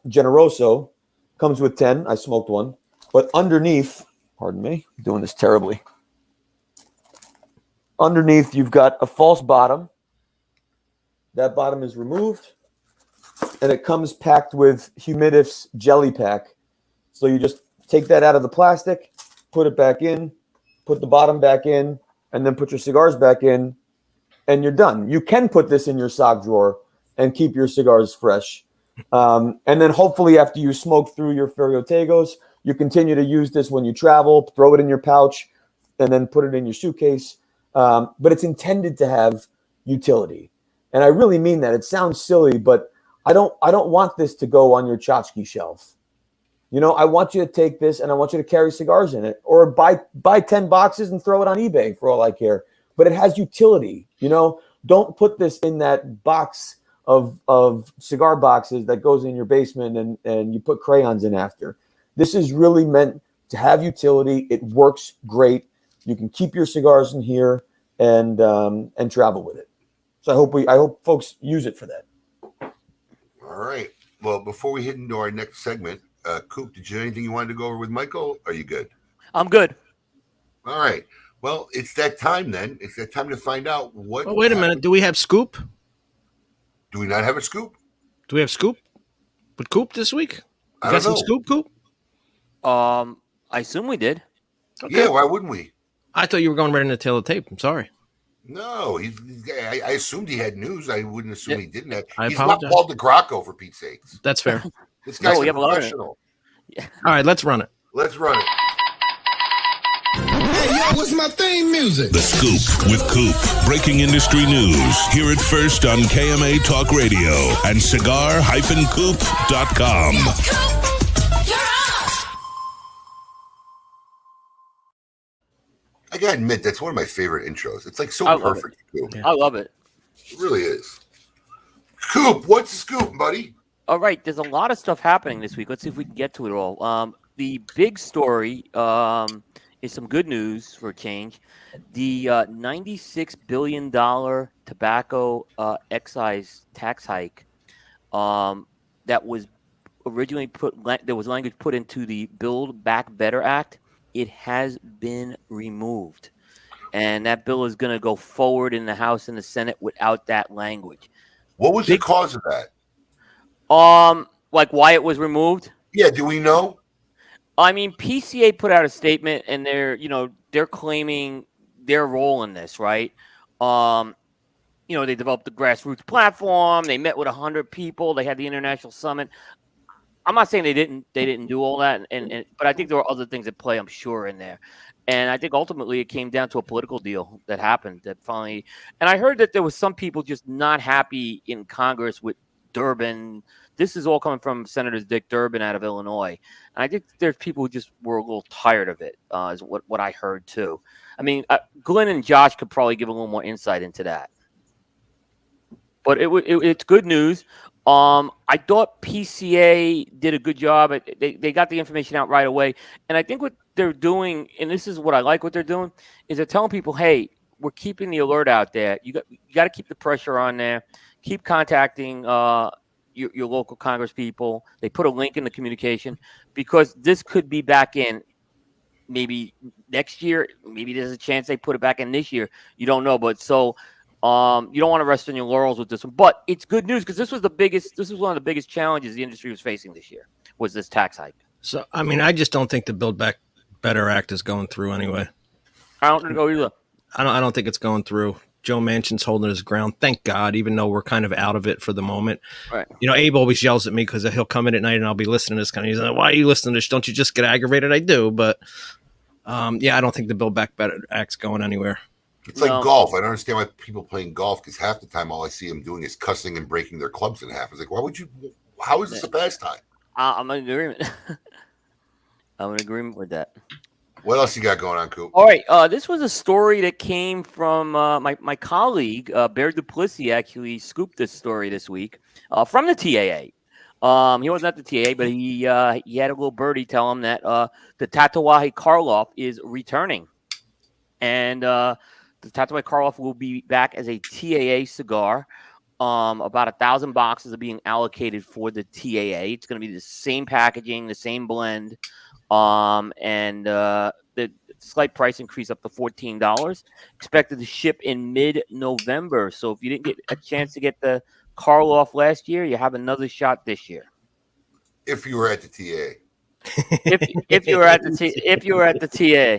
Generoso. Comes with 10. I smoked one. But underneath, pardon me, I'm doing this terribly. Underneath, you've got a false bottom. That bottom is removed. And it comes packed with Humidif's jelly pack. So you just take that out of the plastic, put it back in, put the bottom back in, and then put your cigars back in, and you're done. You can put this in your sock drawer and keep your cigars fresh. And then hopefully after you smoke through your Ferio Tegos, you continue to use this when you travel, throw it in your pouch, and then put it in your suitcase. But it's intended to have utility. And I really mean that. It sounds silly, but I don't want this to go on your tchotchke shelf. You know, I want you to take this and I want you to carry cigars in it, or buy 10 boxes and throw it on eBay for all I care. But it has utility. You know, don't put this in that box of cigar boxes that goes in your basement and you put crayons in after. This is really meant to have utility. It works great. You can keep your cigars in here and travel with it. So I hope folks use it for that. All right. Well, before we hit into our next segment, Coop, did you have anything you wanted to go over with Michael? Are you good? I'm good. All right. Well, it's that time then. It's that time to find out what. Oh, wait a minute. Do we have Scoop? Do we not have a scoop? Do we have Scoop with Coop this week? I don't know. Scoop, Coop? I assume we did. Okay. Yeah, why wouldn't we? I thought you were going right into tail of tape. I'm sorry. No, I assumed he had news. I wouldn't assume he didn't have. He's apologize. not Paul DeGracco, for Pete's sakes. That's fair. This guy's a professional. Yeah. All right, let's run it. Let's run it. Hey, yo, what's my theme music? The Scoop with Coop. Breaking industry news. Hear it first on KMA Talk Radio and cigar-coop.com. I gotta admit, that's one of my favorite intros. It's like so perfect. I love it. It really is. Coop, what's the scoop, buddy? All right, there's a lot of stuff happening this week. Let's see if we can get to it all. The big story is some good news for a change. The $96 billion tobacco excise tax hike that was originally there was language put into the Build Back Better Act. It has been removed. And that bill is going to go forward in the House and the Senate without that language. What was the cause of that? Like why it was removed? Yeah, do we know? I mean, PCA put out a statement and they're claiming their role in this, right? They developed the grassroots platform, they met with 100 people, they had the international summit. I'm not saying they didn't do all that, but I think there were other things at play, I'm sure, in there. And I think ultimately it came down to a political deal that happened that finally. And I heard that there was some people just not happy in Congress with Durbin. This is all coming from Senator Dick Durbin out of Illinois. And I think there's people who just were a little tired of it, is what I heard too. I mean, Glenn and Josh could probably give a little more insight into that. But it's good news. I thought PCA did a good job. They got the information out right away. And I think what they're doing, and this is what I like what they're doing, is they're telling people, hey, we're keeping the alert out there. You got to keep the pressure on there. Keep contacting your local Congress people. They put a link in the communication because this could be back in maybe next year. Maybe there's a chance they put it back in this year. You don't know. But so you don't want to rest on your laurels with this one. But it's good news because this was one of the biggest challenges the industry was facing this year, was this tax hike. So, I mean, I just don't think the Build Back Better Act is going through anyway. I don't go either. I don't think it's going through. Joe Manchin's holding his ground. Thank God, even though we're kind of out of it for the moment. Right. Abe always yells at me because he'll come in at night and I'll be listening to this kind of. He's like, "Why are you listening to this? Don't you just get aggravated?" I do, but I don't think the Build Back Better Act's going anywhere. It's like golf. I don't understand why people playing golf, because half the time all I see them doing is cussing and breaking their clubs in half. It's like, why would you? How is this a pastime? I'm in agreement. I'm in agreement with that. What else you got going on, Coop? All right. This was a story that came from my colleague, Bear Duplessis, actually scooped this story this week from the TAA. He wasn't at the TAA, but he had a little birdie tell him that the Tatuaje Karloff is returning. And the Tatuaje Karloff will be back as a TAA cigar. About 1,000 boxes are being allocated for the TAA. It's going to be the same packaging, the same blend. And the slight price increase up to $14. Expected to ship in mid-November. So if you didn't get a chance to get the Karloff last year, you have another shot this year. If you were at the TA. if you were at the TA.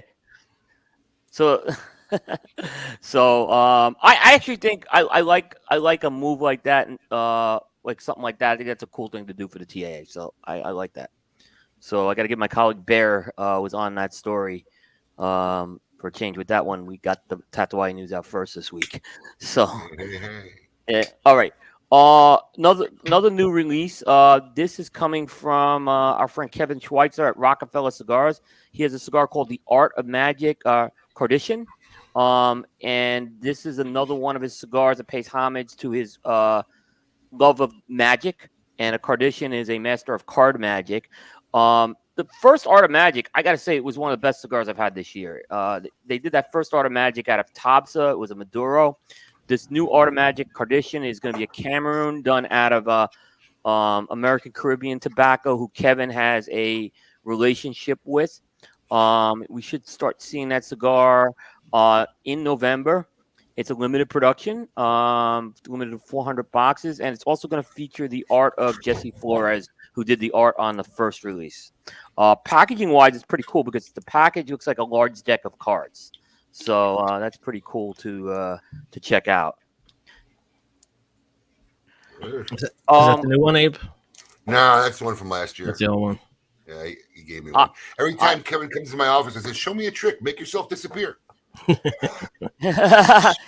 So I actually think I like a move like that, like something like that. I think that's a cool thing to do for the TAA. So I like that. So I got to give my colleague Bear was on that story for a change with that one. We got the Tatuaje news out first this week. So all right. Another new release. This is coming from our friend Kevin Schweitzer at Rockefeller Cigars. He has a cigar called the Art of Magic Cardition. And this is another one of his cigars that pays homage to his love of magic, and a cardician is a master of card magic. The first Art of Magic, I got to say, it was one of the best cigars I've had this year. They did that first Art of Magic out of Tabsa. It was a Maduro. This new Art of Magic Cardician is going to be a Cameroon done out of American Caribbean Tobacco, who Kevin has a relationship with. We should start seeing that cigar in November. It's a limited production, limited to 400 boxes, and it's also going to feature the art of Jesse Flores, who did the art on the first release. Packaging wise, it's pretty cool because the package looks like a large deck of cards. So that's pretty cool to check out. Is that the new one, Abe? No, that's the one from last year. That's the old one. Yeah, he gave me one. Every time Kevin comes to my office, I say, "Show me a trick. Make yourself disappear."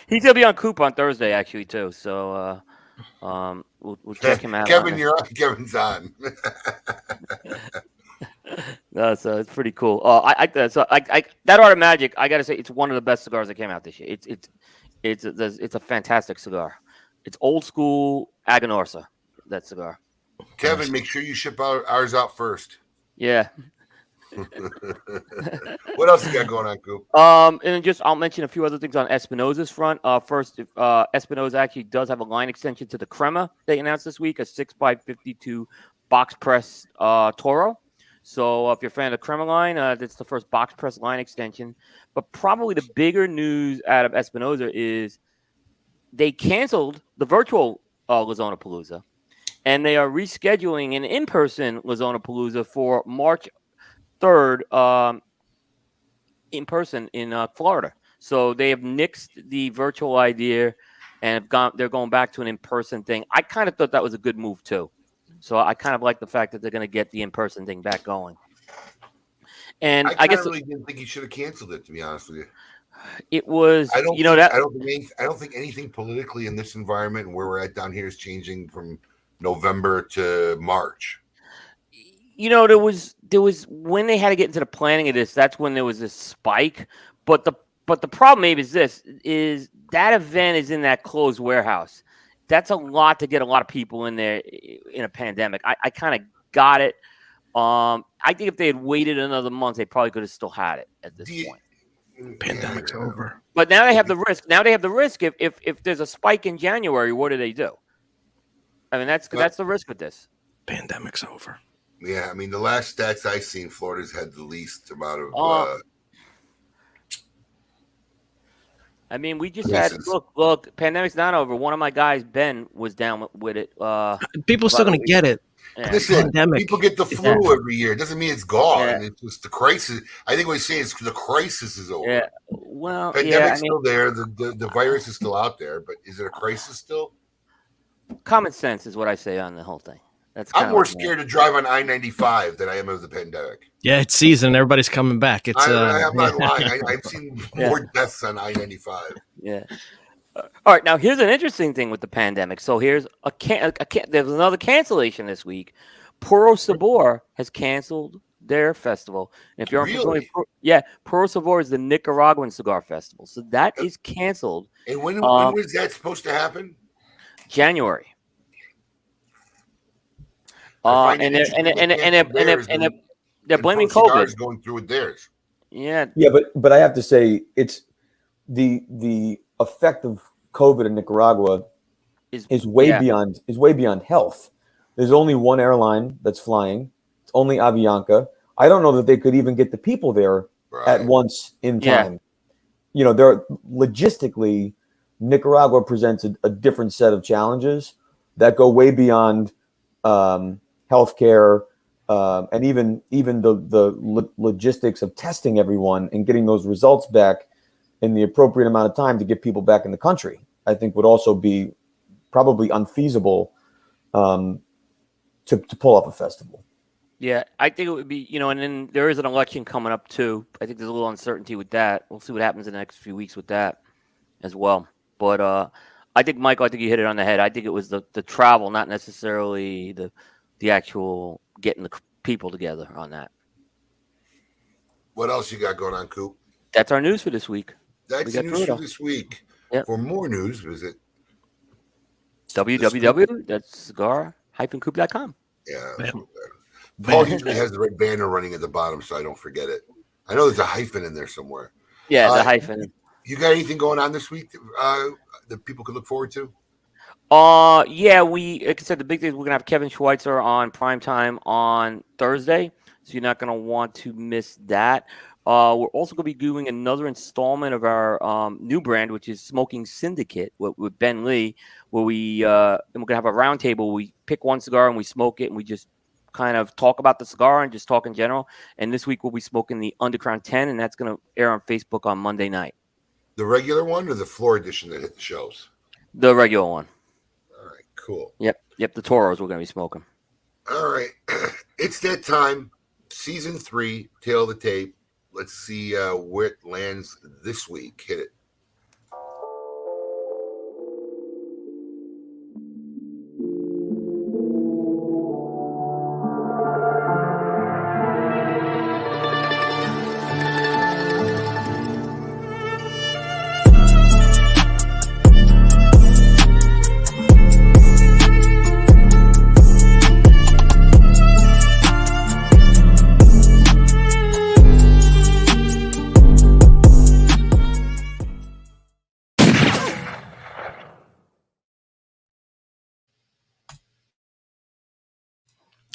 He's gonna be on Coop on Thursday, actually, too. So we'll check him out. Kevin, you're on. Kevin's on. No, so it's pretty cool. That Art of Magic, I gotta say, it's one of the best cigars that came out this year. It's a fantastic cigar. It's old school Aganorsa, that cigar. Kevin, make sure you ship ours out first. Yeah. What else you got going on, Coop? And then I'll mention a few other things on Espinosa's front. First, Espinosa actually does have a line extension to the Crema they announced this week, a 6x52 box press Toro. So if you're a fan of the Crema line, that's the first box press line extension. But probably the bigger news out of Espinosa is they canceled the virtual Lazona Palooza, and they are rescheduling an in-person Lazona Palooza for March 3rd in person in Florida. So they have nixed the virtual idea and they're going back to an in-person thing. I kind of thought that was a good move too. So I kind of like the fact that they're going to get the in-person thing back going. And I guess really didn't think you should have canceled it, to be honest with you. It was, I don't think anything politically in this environment and where we're at down here is changing from November to March. There was when they had to get into the planning of this, that's when there was this spike. But the problem maybe is that event is in that closed warehouse. That's a lot to get a lot of people in there in a pandemic. I kind of got it. I think if they had waited another month, they probably could have still had it at this point. Pandemic's over. But now they have the risk. Now they have the risk. If there's a spike in January, what do they do? I mean, that's the risk with this. Pandemic's over. Yeah, I mean, the last stats I've seen, Florida's had the least amount of. I mean, we just had look. Pandemic's not over. One of my guys, Ben, was down with it. People are still going to get it. Yeah. Listen, Pandemic. people get the flu every year. It doesn't mean it's gone. Yeah. It's just the crisis. I think what he's saying is the crisis is over. Yeah. Well, Pandemic's still there. The virus is still out there, but is it a crisis still? Common sense is what I say on the whole thing. I'm more scared to drive on I-95 than I am of the pandemic. Yeah, it's season. Everybody's coming back. It's I'm not lying. I've seen more deaths on I-95. Yeah. All right. Now here's an interesting thing with the pandemic. So here's there's another cancellation this week. Puro Sabor has canceled their festival. And if you're really? Puro Sabor is the Nicaraguan cigar festival. So that is canceled. And when was that supposed to happen? January. And they're blaming COVID. Going through with theirs. Yeah. Yeah, but I have to say it's the effect of COVID in Nicaragua is way beyond health. There's only one airline that's flying. It's only Avianca. I don't know that they could even get the people there at once in time. Yeah. Logistically, Nicaragua presents a different set of challenges that go way beyond healthcare and even the logistics of testing everyone and getting those results back in the appropriate amount of time to get people back in the country. I think would also be probably unfeasible to pull off a festival. Yeah, I think it would be, and then there is an election coming up too. I think there's a little uncertainty with that. We'll see what happens in the next few weeks with that as well. But I think, Michael, you hit it on the head. I think it was the travel, not necessarily the actual getting the people together on that. What else you got going on, Coop? That's our news for this week. That's the news for this week. Yep. For more news, visit www.cigar-coop.com. Yeah. Yeah. Paul usually has the red banner running at the bottom, so I don't forget it. I know there's a hyphen in there somewhere. Yeah, the hyphen. You got anything going on this week that people could look forward to? Yeah, like I said, the big thing is we're gonna have Kevin Schweitzer on primetime on Thursday, so you're not gonna want to miss that. We're also gonna be doing another installment of our new brand, which is Smoking Syndicate with Ben Lee, where and we're gonna have a round table. We pick one cigar and we smoke it, and we just kind of talk about the cigar and just talk in general. And this week we'll be smoking the Underground 10, and that's gonna air on Facebook on Monday night. The regular one or the floor edition that hit the shows? The regular one. All right, cool. Yep. The Toros we're gonna be smoking. All right, it's that time. Season 3, tail of the tape. Let's see where it lands this week. Hit it.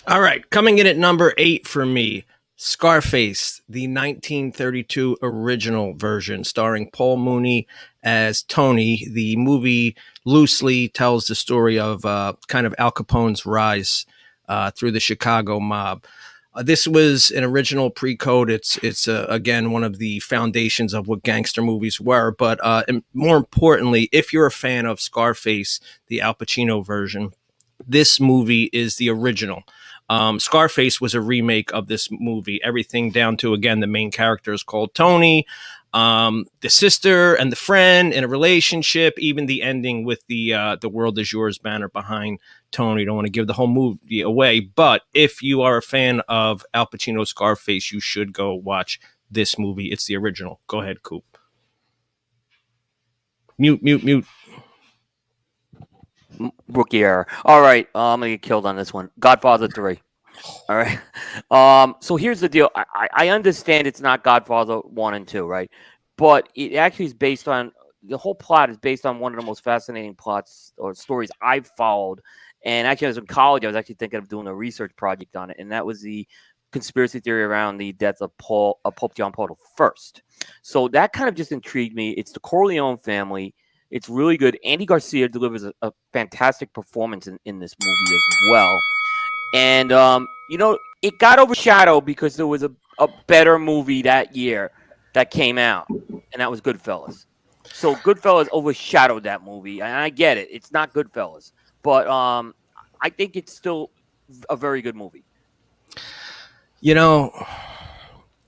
All right, coming in at number 8 for me, Scarface, the 1932 original version, starring Paul Mooney as Tony. The movie loosely tells the story of kind of Al Capone's rise through the Chicago mob. This was an original pre-code. It's again one of the foundations of what gangster movies were. But more importantly, if you're a fan of Scarface, the Al Pacino version, this movie is the original. Scarface was a remake of this movie, everything down to, again, the main character is called Tony, the sister and the friend in a relationship, even the ending with the world is yours banner behind Tony. Don't want to give the whole movie away, but if you are a fan of Al Pacino's Scarface, you should go watch this movie. It's the original. Go ahead, Coop. Mute. Rookie error. All right, I'm gonna get killed on this one. Godfather 3. All right. So here's the deal. I understand it's not Godfather 1 and 2, right? But it actually is based on the whole plot is based on one of the most fascinating plots or stories I've followed. And actually, I was in college. I was actually thinking of doing a research project on it, and that was the conspiracy theory around the death of Pope John Paul I. So that kind of just intrigued me. It's the Corleone family. It's really good. Andy Garcia delivers a fantastic performance in this movie as well. And, it got overshadowed because there was a better movie that year that came out, and that was Goodfellas. So Goodfellas overshadowed that movie, and I get it. It's not Goodfellas. But I think it's still a very good movie.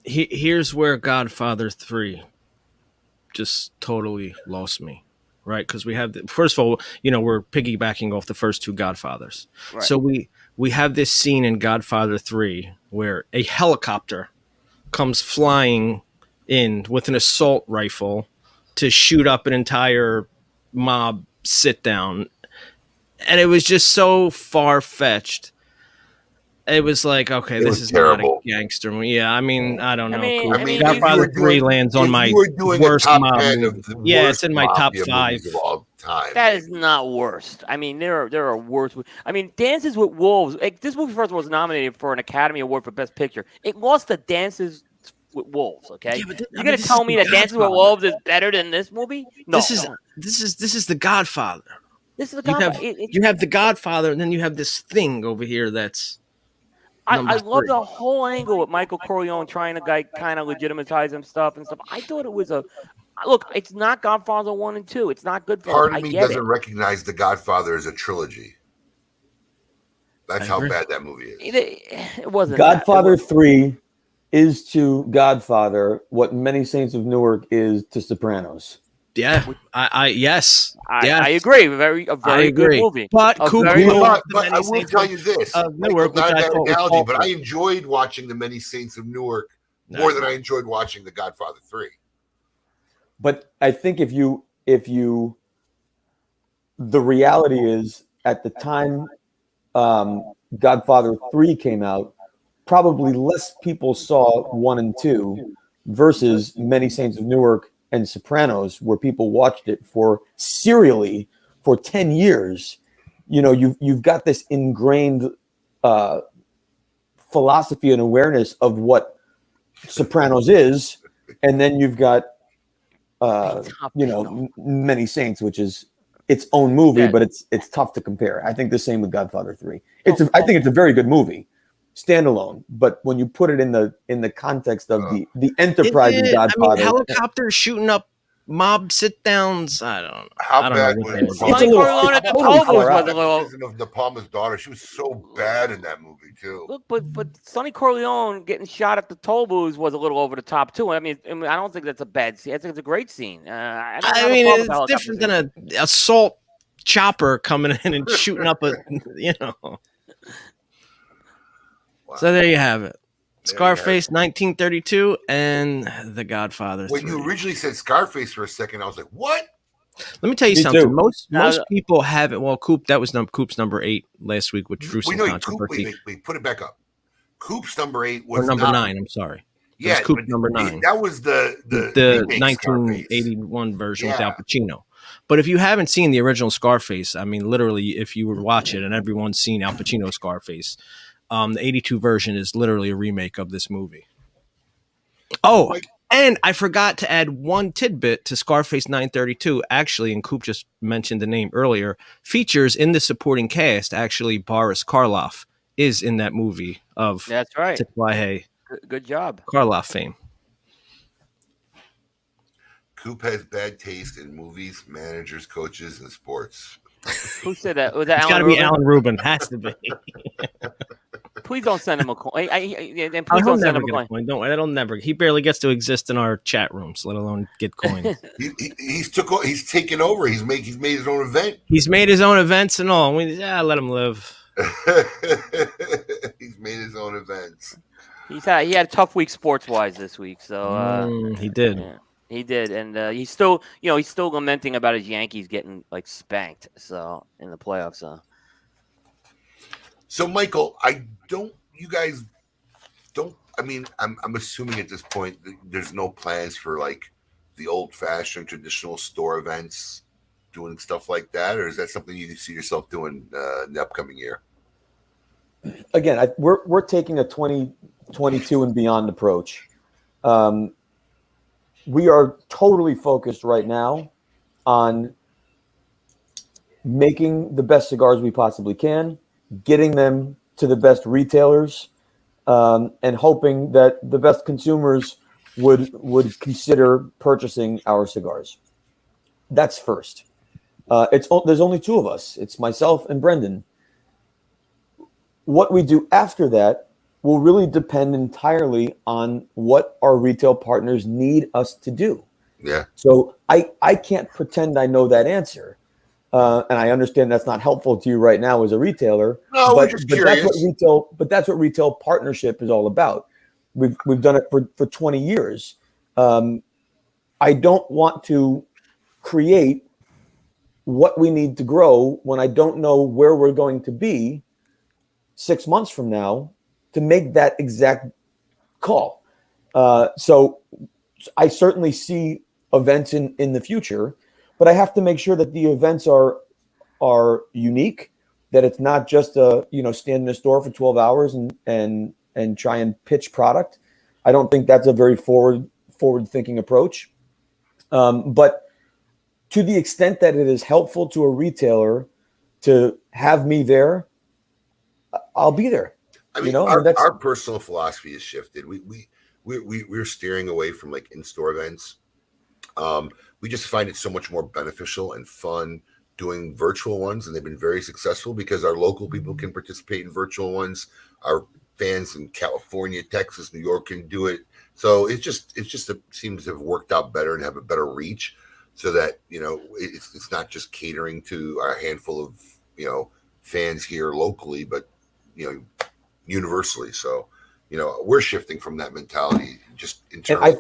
Here's where Godfather 3 just totally lost me. Right, because we have first of all, we're piggybacking off the first two Godfathers. Right. So we have this scene in Godfather 3 where a helicopter comes flying in with an assault rifle to shoot up an entire mob sit down, and it was just so far fetched. It was like, okay, this is terrible. Not a gangster movie. Yeah, I mean, I don't know. Godfather 3 lands on my worst mob movie. Yeah, it's in my top 5 of all time. That is not worst. I mean, there are worse. I mean, Dances with Wolves. This movie first was nominated for an Academy Award for Best Picture. It lost to Dances with Wolves. Okay, yeah, you're gonna tell me that Dances with Wolves is better than this movie? No. This is the Godfather. This is the Godfather. You have the Godfather, and then you have this thing over here that's. I love the whole angle with Michael Corleone trying to kind of legitimize him stuff and stuff. I thought it was look. It's not Godfather 1 and 2. It's not Goodfellas. Part of me doesn't recognize the Godfather as a trilogy. That's how bad that movie is. It wasn't. Godfather 3 is to Godfather what Many Saints of Newark is to Sopranos. Yeah, yes. I agree. A very good movie. But I will tell you this: Newark, not a bad analogy, but I enjoyed watching The Many Saints of Newark more than I enjoyed watching The Godfather 3. But I think if you the reality is, at the time Godfather 3 came out, probably less people saw 1 and 2 versus Many Saints of Newark and Sopranos, where people watched it for serially for 10 years. You know, you've got this ingrained philosophy and awareness of what Sopranos is, and then you've got Many Saints, which is its own movie, but it's tough to compare. I think the same with Godfather 3. I think it's a very good movie, standalone. But when you put it in the context of the enterprise of Godfather, I mean, helicopters shooting up mob sit downs. I don't know. How bad was Sonny Corleone at the toll booth was a little. Of De Palma's daughter, she was so bad in that movie too. Look, but Sonny Corleone getting shot at the toll booths was a little over the top too. I mean, I don't think that's a bad scene. I think it's a great scene. I mean, it's different than an assault chopper coming in and shooting up a, Wow. So there you have it. Scarface, 1932, and The Godfather. When you originally said Scarface for a second, I was like, "What?" Let me tell you something. Most people have it. Well, Coop, that was Coop's number 8 last week, which drew some controversy. Wait, put it back up. Coop's number 8 was number 9. I'm sorry. Yeah, Coop number 9. That was the 1981 version with Al Pacino. But if you haven't seen the original Scarface, I mean, literally, if you would watch it, and everyone's seen Al Pacino Scarface, the 82 version is literally a remake of this movie. Oh, and I forgot to add one tidbit to Scarface 932. Actually, and Coop just mentioned the name earlier, features in the supporting cast. Actually, Boris Karloff is in that movie of That's right. Hey, good job. Karloff fame. Coop has bad taste in movies, managers, coaches, and sports. Who said that? Was that it's got to be Alan Rubin. Has to be. Please don't send him a coin. Please don't send him a coin. That'll never. He barely gets to exist in our chat rooms, let alone get coins. He's taken over. He's made his own event. He's made his own events and all. Let him live. He's made his own events. He had a tough week sports wise this week. So he did. Yeah. He did, and he's still lamenting about his Yankees getting spanked. So in the playoffs. So Michael, you guys don't. I mean, I'm assuming at this point there's no plans for the old-fashioned traditional store events, doing stuff like that, or is that something you see yourself doing in the upcoming year? Again, we're taking a 2022 and beyond approach. We are totally focused right now on making the best cigars we possibly can, getting them to the best retailers, and hoping that the best consumers would consider purchasing our cigars. That's first. There's only 2 of us. It's myself and Brendan. What we do after that will really depend entirely on what our retail partners need us to do. Yeah. So I can't pretend I know that answer. And I understand that's not helpful to you right now as a retailer. No, we're just curious. That's what retail partnership is all about. We've done it for 20 years. I don't want to create what we need to grow when I don't know where we're going to be 6 months from now to make that exact call. So I certainly see events in the future, but I have to make sure that the events are unique, that it's not just stand in a store for 12 hours and try and pitch product. I don't think that's a very forward thinking approach. But to the extent that it is helpful to a retailer to have me there, I'll be there. I mean, our personal philosophy has shifted. We're steering away from in-store events. We just find it so much more beneficial and fun doing virtual ones, and they've been very successful because our local people can participate in virtual ones. Our fans in California, Texas, New York can do it. So it seems to have worked out better and have a better reach, so that it's not just catering to a handful of fans here locally, but universally. So we're shifting from that mentality just internally. And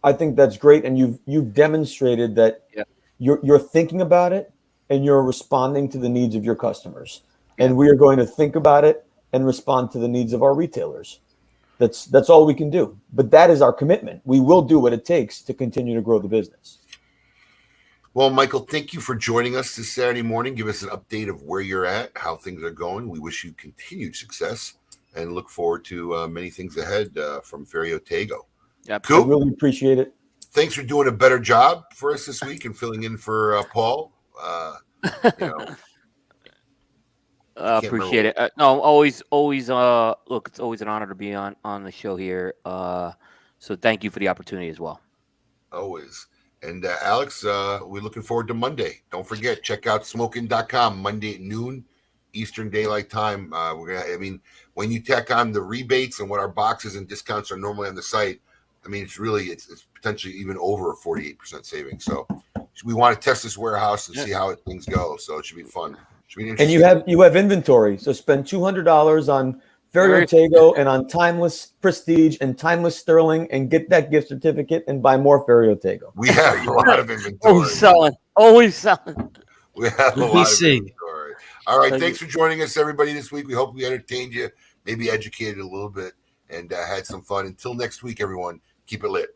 I think that's great, and you've demonstrated that you're thinking about it, and you're responding to the needs of your customers. And we are going to think about it and respond to the needs of our retailers. That's all we can do. But that is our commitment. We will do what it takes to continue to grow the business. Well, Michael, thank you for joining us this Saturday morning. Give us an update of where you're at, how things are going. We wish you continued success and look forward to many things ahead from Ferio Tego. Yep. Cool. I really appreciate it. Thanks for doing a better job for us this week and filling in for Paul. Appreciate it. No, always. Look, it's always an honor to be on the show here. So thank you for the opportunity as well. Always. And Alex, we're looking forward to Monday. Don't forget, check out smoking.com Monday at noon Eastern Daylight Time. When you tack on the rebates and what our boxes and discounts are normally on the site, it's potentially even over a 48% savings. So we want to test this warehouse and see how things go. So it should be fun. Should be interesting. And you have inventory. So spend $200 on Ferio Tego and on Timeless Prestige and Timeless Sterling and get that gift certificate and buy more Ferio Tego. We have a lot of inventory. Always selling. We have a lot of inventory. All right. Thanks for joining us, everybody, this week. We hope we entertained you, maybe educated a little bit, and had some fun. Until next week, everyone, keep it lit.